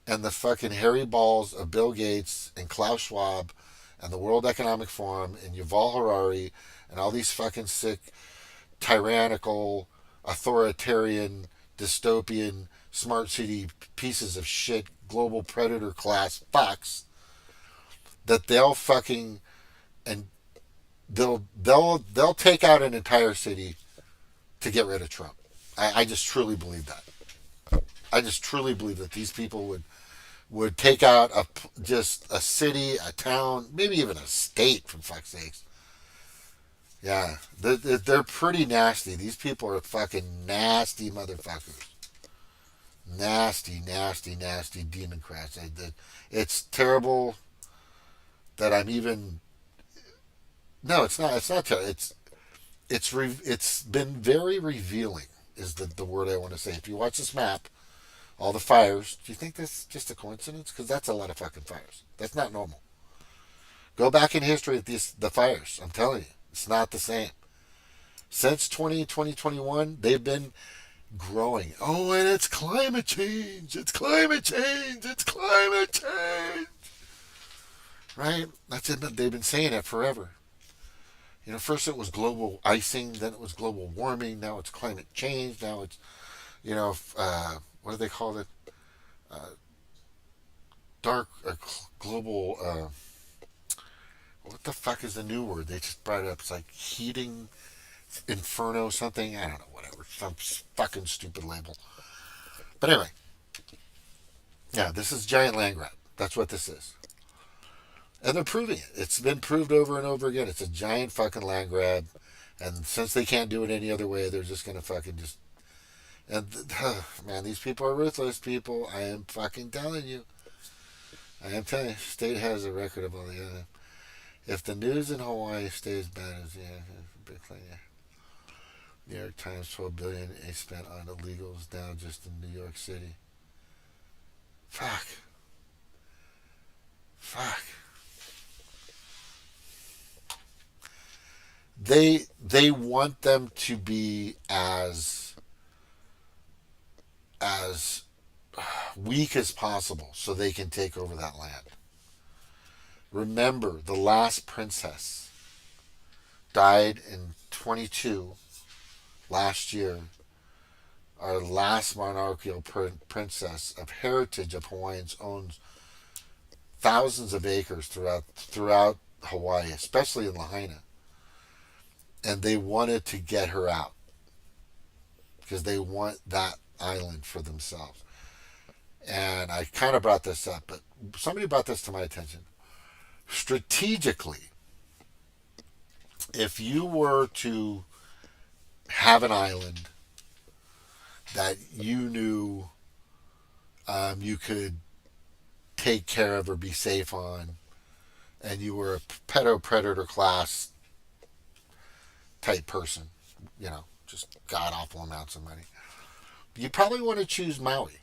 Speaker 2: and the fucking hairy balls of Bill Gates and Klaus Schwab and the World Economic Forum and Yuval Harari and all these fucking sick, tyrannical, authoritarian, dystopian, smart city pieces of shit, global predator class fucks, that they'll fucking, and they'll take out an entire city to get rid of Trump. I just truly believe that. I just truly believe that these people would take out just a city, a town, maybe even a state, for fuck's sakes. Yeah, they're pretty nasty. These people are fucking nasty motherfuckers. Nasty Democrats. It's terrible that I'm even... No, it's not terrible. It's been very revealing, is the word I want to say. If you watch this map, all the fires, do you think that's just a coincidence? Because that's a lot of fucking fires. That's not normal. Go back in history at the fires. I'm telling you, it's not the same. Since 2021, they've been growing. Oh, and it's climate change. It's climate change. It's climate change. Right? That's it. They've been saying it forever. First it was global icing, then it was global warming, now it's climate change, now it's, what do they call it? Global, what the fuck is the new word? They just brought it up. It's like heating, inferno, something. I don't know, whatever. Some fucking stupid label. But anyway. Yeah, this is giant land grab. That's what this is. And they're proving it. It's been proved over and over again. It's a giant fucking land grab. And since they can't do it any other way, they're just going to fucking just And man, these people are ruthless people. I am fucking telling you. I am telling you. State has a record of all the other. If the news in Hawaii stays bad as big thing, yeah. New York Times $12 billion is spent on illegals now just in New York City. Fuck. They want them to be as weak as possible so they can take over that land. Remember, the last princess died in 22 last year. Our last monarchical princess of heritage of Hawaiians owns thousands of acres throughout Hawaii, especially in Lahaina. And they wanted to get her out because they want that island for themselves. And I kind of brought this up, but somebody brought this to my attention. Strategically, if you were to have an island that you knew you could take care of or be safe on, and you were a Pedo-Predator Class type person, just god-awful amounts of money, you probably want to choose Maui.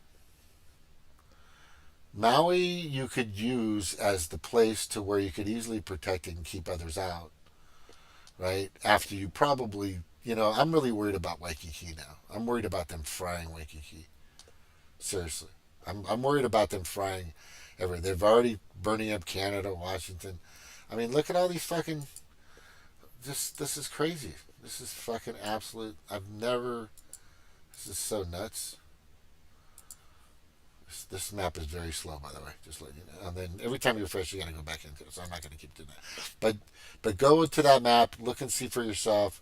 Speaker 2: Maui you could use as the place to where you could easily protect it and keep others out, right? After you probably, I'm really worried about Waikiki now. I'm worried about them frying Waikiki. Seriously. I'm worried about them frying everywhere. They've already burning up Canada, Washington. I mean, look at all these fucking... This is crazy. This is fucking absolute... This is so nuts. This map is very slow, by the way. Just letting you know. And then every time you refresh, you gotta go back into it. So I'm not gonna keep doing that. But go to that map, look and see for yourself.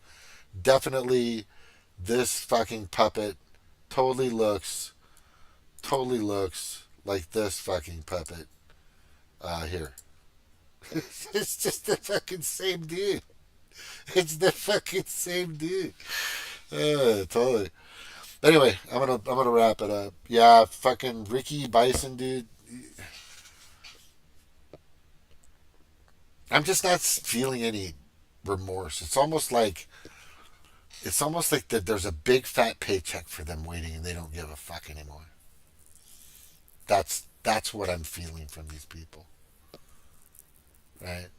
Speaker 2: Definitely, this fucking puppet totally looks like this fucking puppet here. It's just the fucking same dude. It's the fucking same dude. Totally. Anyway, I'm gonna wrap it up. Yeah, fucking Ricky Bissen, dude. I'm just not feeling any remorse. It's almost like that there's a big fat paycheck for them waiting, and they don't give a fuck anymore. That's what I'm feeling from these people, right?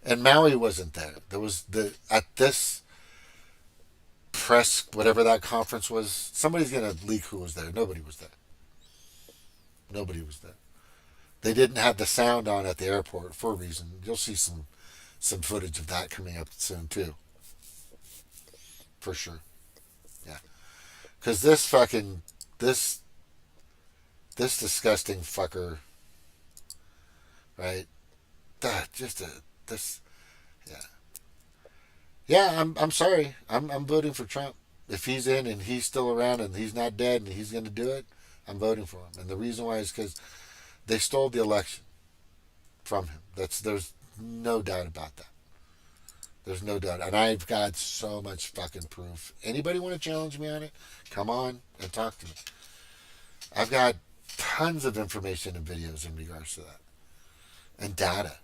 Speaker 2: And Maui wasn't there. There was at this press, whatever that conference was, somebody's going to leak who was there. Nobody was there. They didn't have the sound on at the airport for a reason. You'll see some footage of that coming up soon too. For sure. Yeah. Because this disgusting fucker, right? Yeah. Yeah, I'm sorry. I'm voting for Trump. If he's in and he's still around and he's not dead and he's going to do it, I'm voting for him. And the reason why is because they stole the election from him. There's no doubt about that. There's no doubt. And I've got so much fucking proof. Anybody want to challenge me on it? Come on and talk to me. I've got tons of information and videos in regards to that. And data.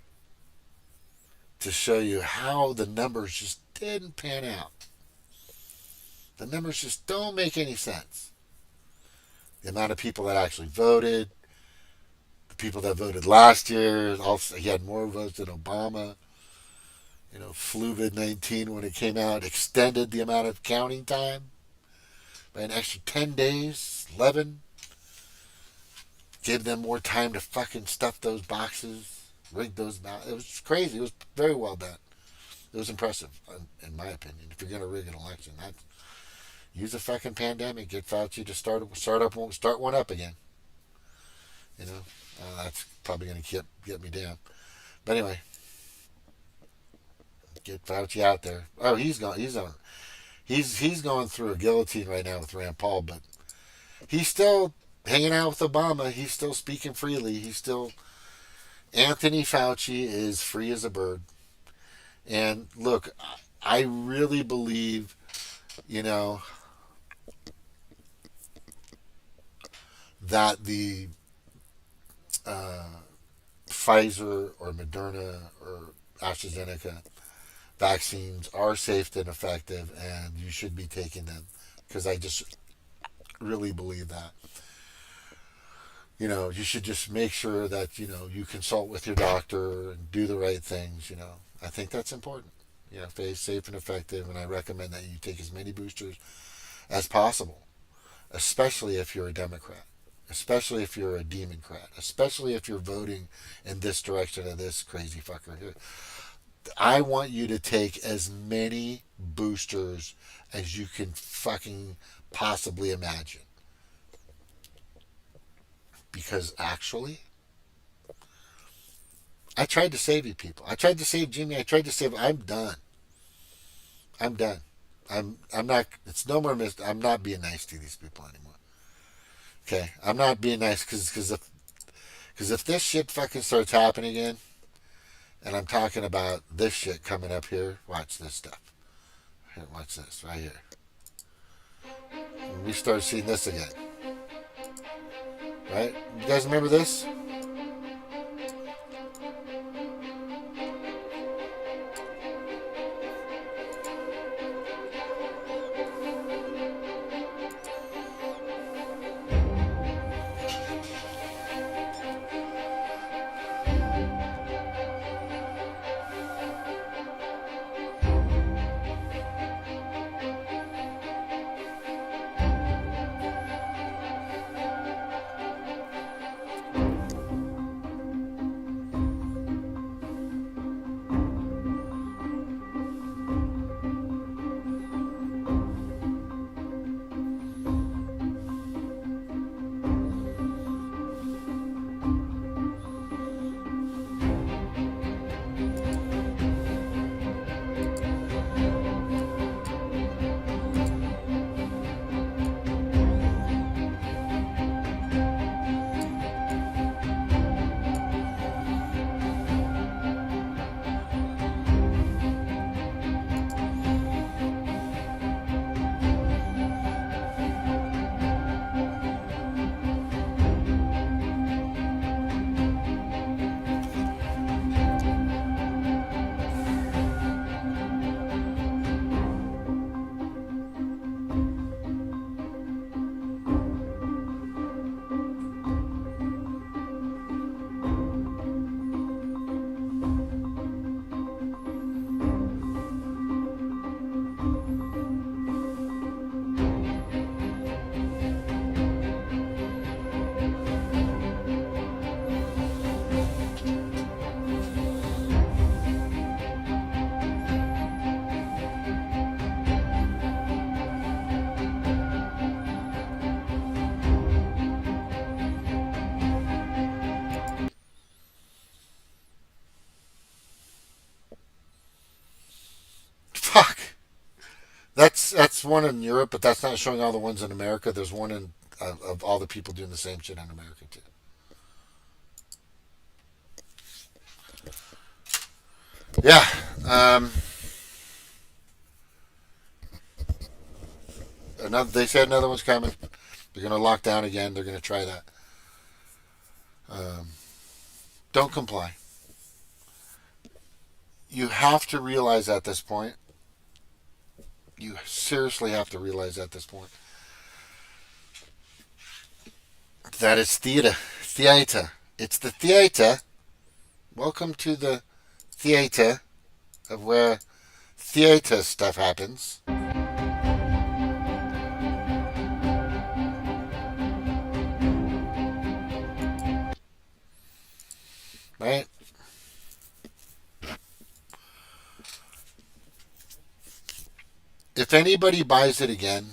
Speaker 2: To show you how the numbers just didn't pan out. The numbers just don't make any sense. The amount of people that actually voted, the people that voted last year, also he had more votes than Obama. Fluvid-19 when it came out extended the amount of counting time by an extra 10 days, 11. Give them more time to fucking stuff those boxes, rig those ballots. It was crazy. It was very well done. It was impressive, in my opinion. If you're going to rig an election, use a fucking pandemic. Get Fauci to start one up again. That's probably going to get me down. But anyway, get Fauci out there. Oh, he's going through a guillotine right now with Rand Paul, but he's still hanging out with Obama. He's still speaking freely. Anthony Fauci is free as a bird. And look, I really believe, that the Pfizer or Moderna or AstraZeneca vaccines are safe and effective, and you should be taking them, because I just really believe that. You should just make sure that, you consult with your doctor and do the right things, I think that's important. Safe and effective, and I recommend that you take as many boosters as possible, especially if you're a Democrat, especially if you're a Democrat, especially if you're voting in this direction of this crazy fucker here. I want you to take as many boosters as you can fucking possibly imagine. Because actually, I tried to save you people. I tried to save Jimmy. I tried to save. I'm done. I'm done. I'm not. It's no more. I'm not being nice to these people anymore. Okay, I'm not being nice because if this shit fucking starts happening again, and I'm talking about this shit coming up here. Watch this stuff. Here, watch this right here. When we start seeing this again. Right? You guys remember this? Fuck. That's one in Europe, but that's not showing all the ones in America. There's one in of all the people doing the same shit in America too. Yeah. They said another one's coming. They're gonna lock down again. They're gonna try that. Don't comply. You have to realize at this point. You seriously have to realize at this point that it's theater. It's the theater. Welcome to the theater of where theater stuff happens. Right? If anybody buys it again,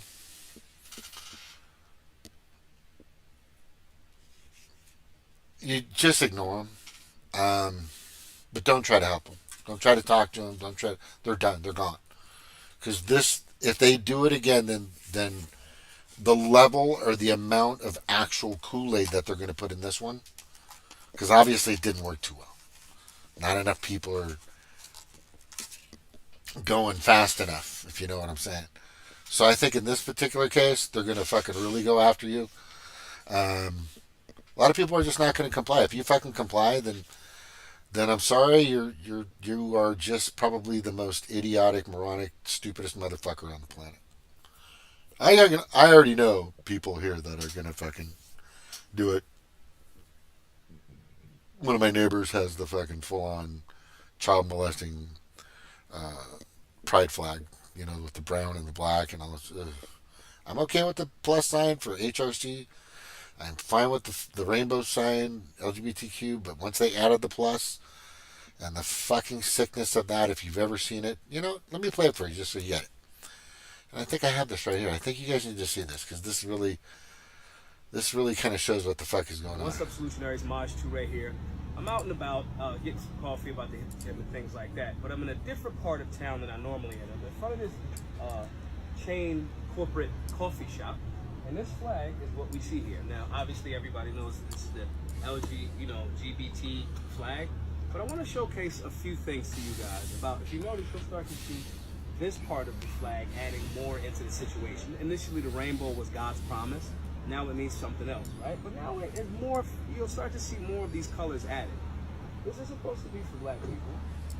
Speaker 2: you just ignore them. But don't try to help them. Don't try to talk to them. Don't try. They're done. They're gone. Because if they do it again, then the level or the amount of actual Kool-Aid that they're going to put in this one, because obviously it didn't work too well. Not enough people are going fast enough, if you know what I'm saying. So I think in this particular case, they're going to fucking really go after you. A lot of people are just not going to comply. If you fucking comply, then I'm sorry, you are just probably the most idiotic, moronic, stupidest motherfucker on the planet. I already know people here that are gonna fucking do it. One of my neighbors has the fucking full on child molesting pride flag, with the brown and the black and all this. I'm okay with the plus sign for HRC. I'm fine with the rainbow sign, LGBTQ, but once they added the plus and the fucking sickness of that, if you've ever seen it, let me play it for you just so you get it. And I think I have this right here. I think you guys need to see this because this really kind of shows what the fuck is going on.
Speaker 15: What's up, Solutionaries? Maj 2 right here. I'm out and about getting some coffee, about to hit the gym and things like that. But I'm in a different part of town than I normally am. I'm in front of this chain corporate coffee shop. And this flag is what we see here. Now, obviously, everybody knows this is the LGBT flag. But I want to showcase a few things to you guys about, if you notice, you'll start to see this part of the flag adding more into the situation. Initially, the rainbow was God's promise. Now it means something else, right? But now it's more, you'll start to see more of these colors added. This is supposed to be for black people.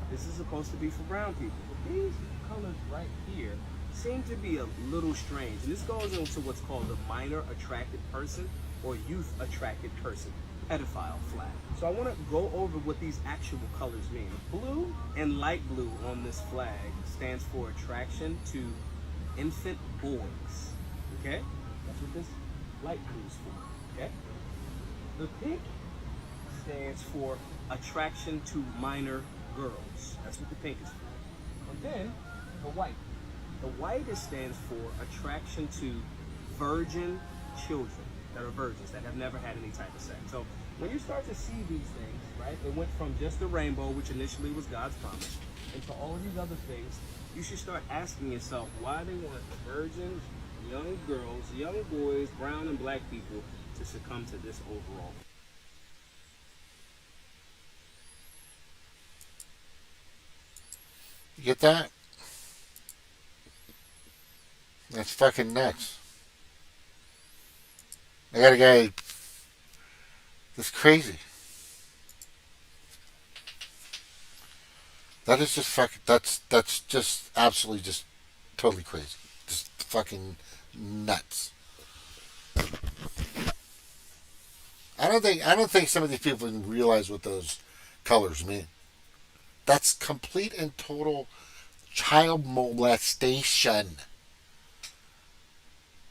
Speaker 15: This is supposed to be for brown people. But these colors right here seem to be a little strange. And this goes into what's called the minor attracted person or youth attracted person pedophile flag. So I want to go over what these actual colors mean. Blue and light blue on this flag stands for attraction to infant boys. Okay? That's what this light blue is for. Okay? The pink stands for attraction to minor girls. That's what the pink is for. And then the white. The white stands for attraction to virgin children that are virgins, that have never had any type of sex. So when you start to see these things, right, it went from just the rainbow, which initially was God's promise, into all of these other things, you should start asking yourself why they want virgins, young girls, young boys, brown and black people to succumb to this overall.
Speaker 2: You get that? That's fucking nuts. I got a guy that's crazy. That is just fucking. That's just absolutely just totally crazy. Just fucking nuts. I don't think some of these people even realize what those colors mean. That's complete and total child molestation.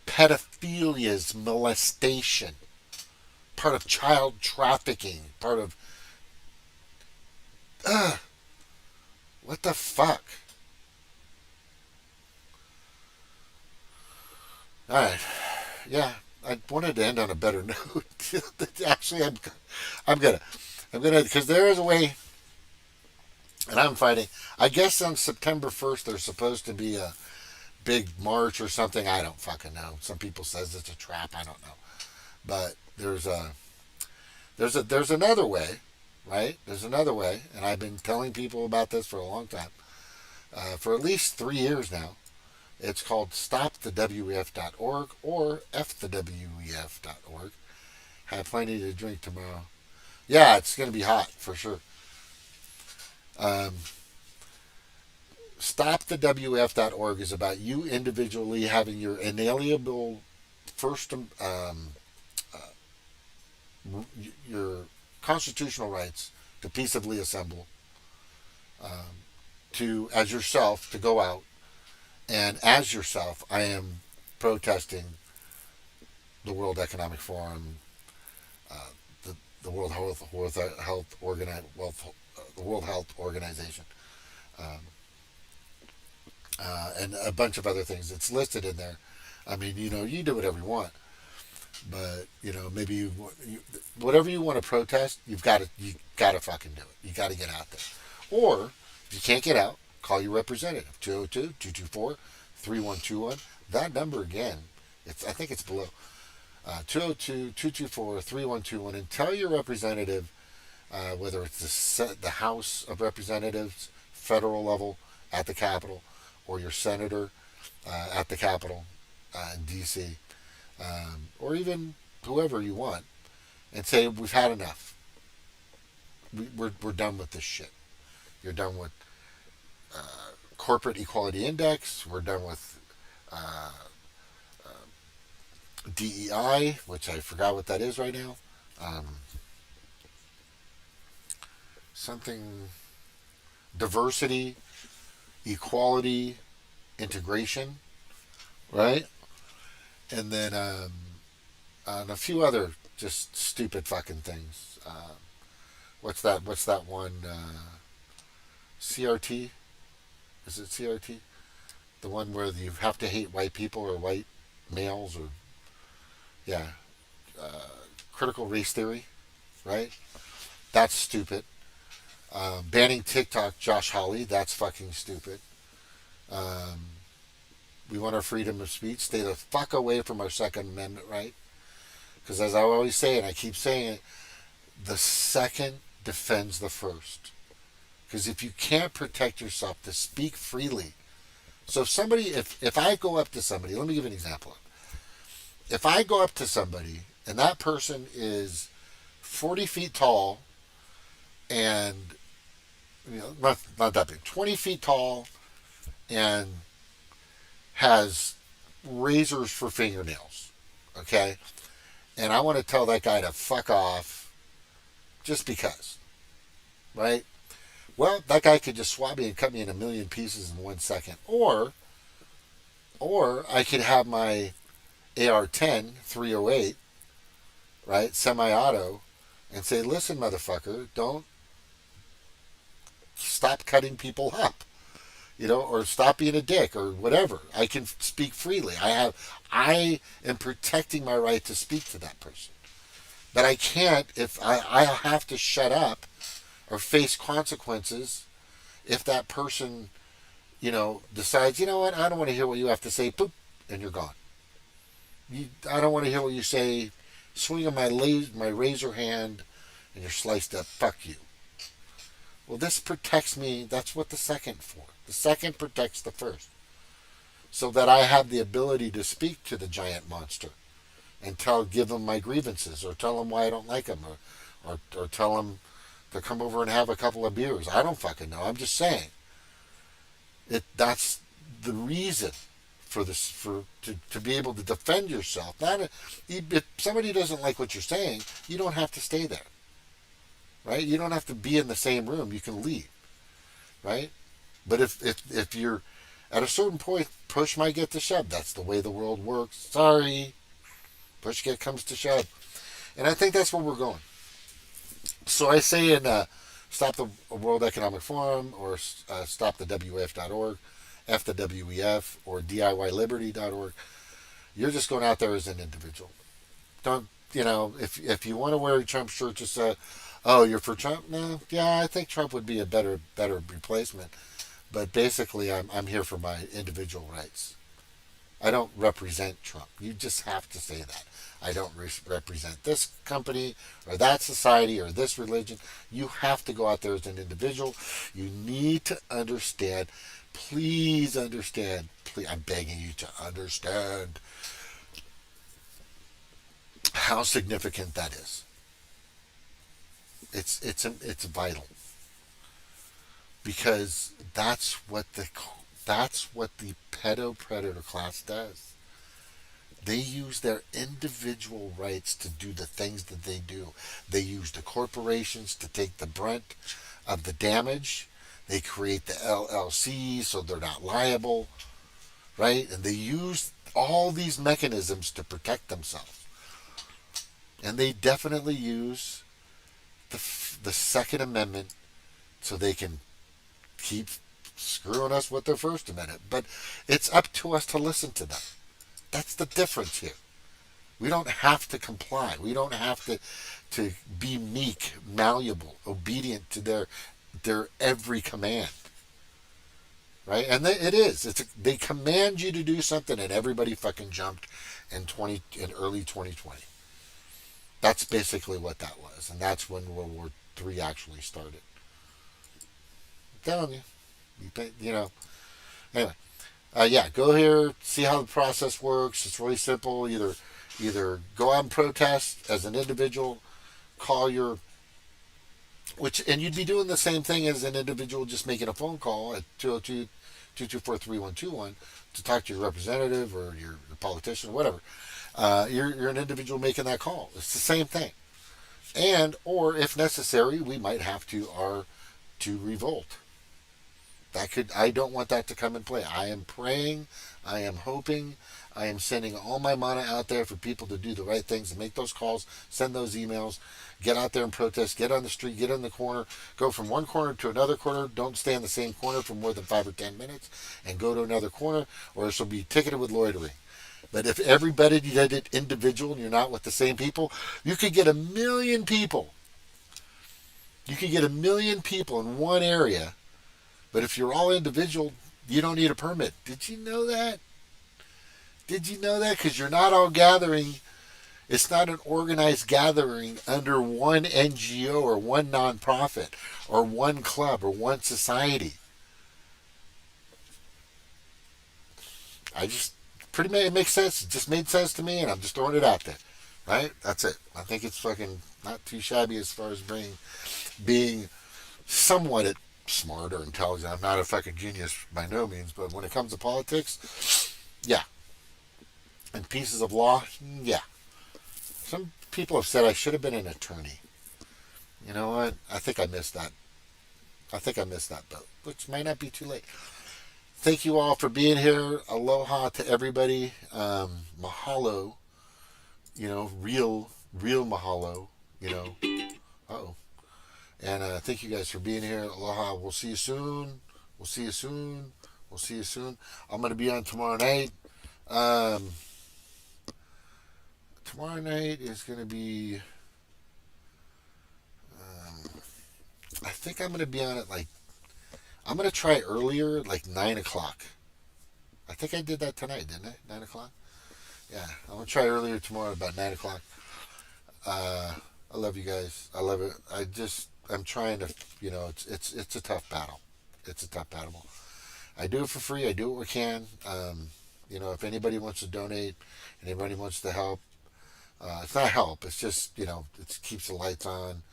Speaker 2: Pedophilia's molestation. Part of child trafficking. Part of... what the fuck? Alright. Yeah, I wanted to end on a better note. Actually, I'm gonna, because there is a way, and I'm fighting. I guess on September 1st, there's supposed to be a big march or something. I don't fucking know. Some people says it's a trap. I don't know. But there's another way, right? There's another way, and I've been telling people about this for a long time, for at least 3 years now. It's called stopthewef.org or fthewef.org. Have plenty to drink tomorrow. Yeah, it's going to be hot for sure. StopTheWF.org is about you individually having your inalienable first, your constitutional rights to peaceably assemble, to as yourself to go out, and as yourself, I am protesting the World Economic Forum, the World Health Organization. And a bunch of other things. It's listed in there. I mean, you do whatever you want, but maybe whatever you want to protest, you got to fucking do it. You got to get out there. Or if you can't get out, call your representative 202-224-3121. That number again, I think it's below 202-224-3121, and tell your representative whether it's the House of Representatives, federal level at the Capitol, or your senator at the Capitol in D.C., or even whoever you want, and say, we've had enough. We're done with this shit. You're done with corporate equality index. We're done with DEI, which I forgot what that is right now. Something diversity, equality, integration, right? And then and a few other just stupid fucking things. What's that one? CRT? Is it CRT? The one where you have to hate white people or white males or critical race theory, right? That's stupid. Banning TikTok, Josh Hawley, that's fucking stupid. We want our freedom of speech. Stay the fuck away from our Second Amendment right. Because as I always say, and I keep saying it, the second defends the first. Because if you can't protect yourself to speak freely. So if I go up to somebody, let me give you an example. If I go up to somebody and that person is 40 feet tall and, not that big, 20 feet tall and has razors for fingernails, okay? And I want to tell that guy to fuck off just because, right? Well, that guy could just swat me and cut me in a million pieces in 1 second. Or I could have my AR-10 308, right, semi-auto, and say, listen, motherfucker, don't stop cutting people up, or stop being a dick or whatever. I can speak freely. I am protecting my right to speak to that person. But I can't if I'll have to shut up or face consequences if that person, decides, you know what, I don't want to hear what you have to say, boop, and you're gone. I don't want to hear what you say, swing on my razor hand, and you're sliced up, fuck you. Well, this protects me. That's what the second for. The second protects the first. So that I have the ability to speak to the giant monster and give them my grievances or tell them why I don't like them or tell them to come over and have a couple of beers. I don't fucking know. I'm just saying. That's the reason for this, to be able to defend yourself. If somebody doesn't like what you're saying, you don't have to stay there. Right? You don't have to be in the same room. You can leave. Right? But if you're at a certain point, push might get to shove. That's the way the world works. Sorry. Push comes to shove. And I think that's where we're going. So I say in Stop the World Economic Forum or Stop the WEF.org, F the WEF, or DIYLiberty.org, you're just going out there as an individual. Don't, if you want to wear a Trump shirt, just say, oh, you're for Trump? No, yeah, I think Trump would be a better replacement. But basically, I'm here for my individual rights. I don't represent Trump. You just have to say that. I don't represent this company or that society or this religion. You have to go out there as an individual. You need to understand. Please understand. Please, I'm begging you to understand how significant that is. It's vital. Because that's what the Pedo-Predator Class does. They use their individual rights to do the things that they do. They use the corporations to take the brunt of the damage. They create the LLC so they're not liable, right? And they use all these mechanisms to protect themselves. And they definitely use the Second Amendment so they can keep screwing us with their First Amendment. But it's up to us to listen to them. That's the difference here. We don't have to comply. We don't have to be meek, malleable, obedient to their every command. Right? And it is. They command you to do something, and everybody fucking jumped in early 2020. That's basically what that was, and that's when World War III actually started. I'm telling you. Anyway. Go here, see how the process works. It's really simple. Either Either go out and protest as an individual, call your, and you'd be doing the same thing as an individual, just making a phone call at 202-224-3121 to talk to your representative or your politician or whatever. You're an individual making that call. It's the same thing. And, or if necessary, we might have to revolt. I don't want that to come in play. I am praying, I am hoping, I am sending all my mana out there for people to do the right things and make those calls, send those emails, get out there and protest, get on the street, get in the corner, go from one corner to another corner. Don't stay in the same corner for more than 5 or 10 minutes and go to another corner, or this will be ticketed with loitering. But if everybody did it individual and you're not with the same people, you could get 1 million people. You could get 1 million people in one area. But if you're all individual, you don't need a permit. Did you know that? Did you know that? Because you're not all gathering. It's not an organized gathering under one NGO or one nonprofit or one club or one society. It makes sense. It just made sense to me, and I'm just throwing it out there. Right? That's it. I think it's fucking not too shabby as far as being somewhat smart or intelligent. I'm not a fucking genius by no means, but when it comes to politics, yeah. And pieces of law, yeah. Some people have said I should have been an attorney. You know what? I think I missed that. Boat, which might not be too late. Thank you all for being here. Aloha to everybody. Mahalo. You know, real mahalo. You know. Uh-oh. And thank you guys for being here. Aloha. We'll see you soon. I'm going to be on tomorrow night. Tomorrow night is going to be... I think I'm going to be on it I'm going to try earlier, 9 o'clock. I think I did that tonight, didn't I? 9 o'clock? Yeah, I'm going to try earlier tomorrow, about 9 o'clock. I love you guys. I love it. I'm trying to, it's a tough battle. It's a tough battle. I do it for free. I do what we can. If anybody wants to donate, anybody wants to help, it's not help. It's just, it keeps the lights on.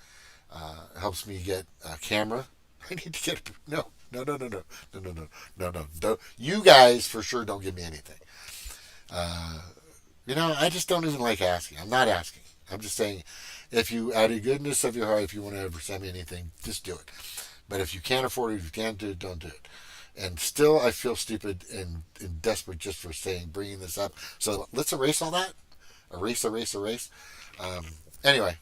Speaker 2: It helps me get a camera. I need to get no. You guys for sure don't give me anything. I just don't even like asking. I'm not asking. I'm just saying, if you, out of the goodness of your heart, if you want to ever send me anything, just do it. But if you can't afford it, if you can't do it, don't do it. And still, I feel stupid and desperate just for bringing this up. So let's erase all that. Erase. Anyway,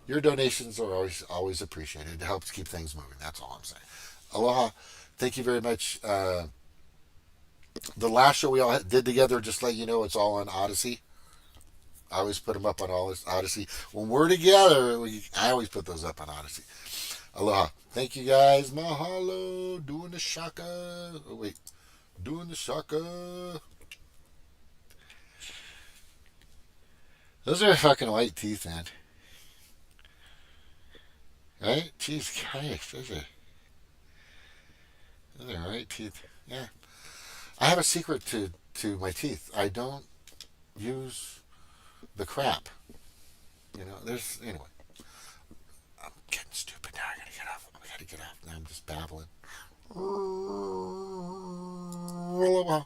Speaker 2: your donations are always appreciated. It helps keep things moving. That's all I'm saying. Aloha. Thank you very much. The last show we all did together, just let you know, it's all on Odyssey. I always put them up on Odyssey. When we're together, I always put those up on Odyssey. Aloha. Thank you guys. Mahalo. Doing the shaka. Oh, wait. Doing the shaka. Those are fucking white teeth, man. Right? Jeez, Christ. Those are white teeth. Yeah. I have a secret to my teeth. I don't use the crap. Anyway. I'm getting stupid now. I gotta get off. Now I'm just babbling. Aloha.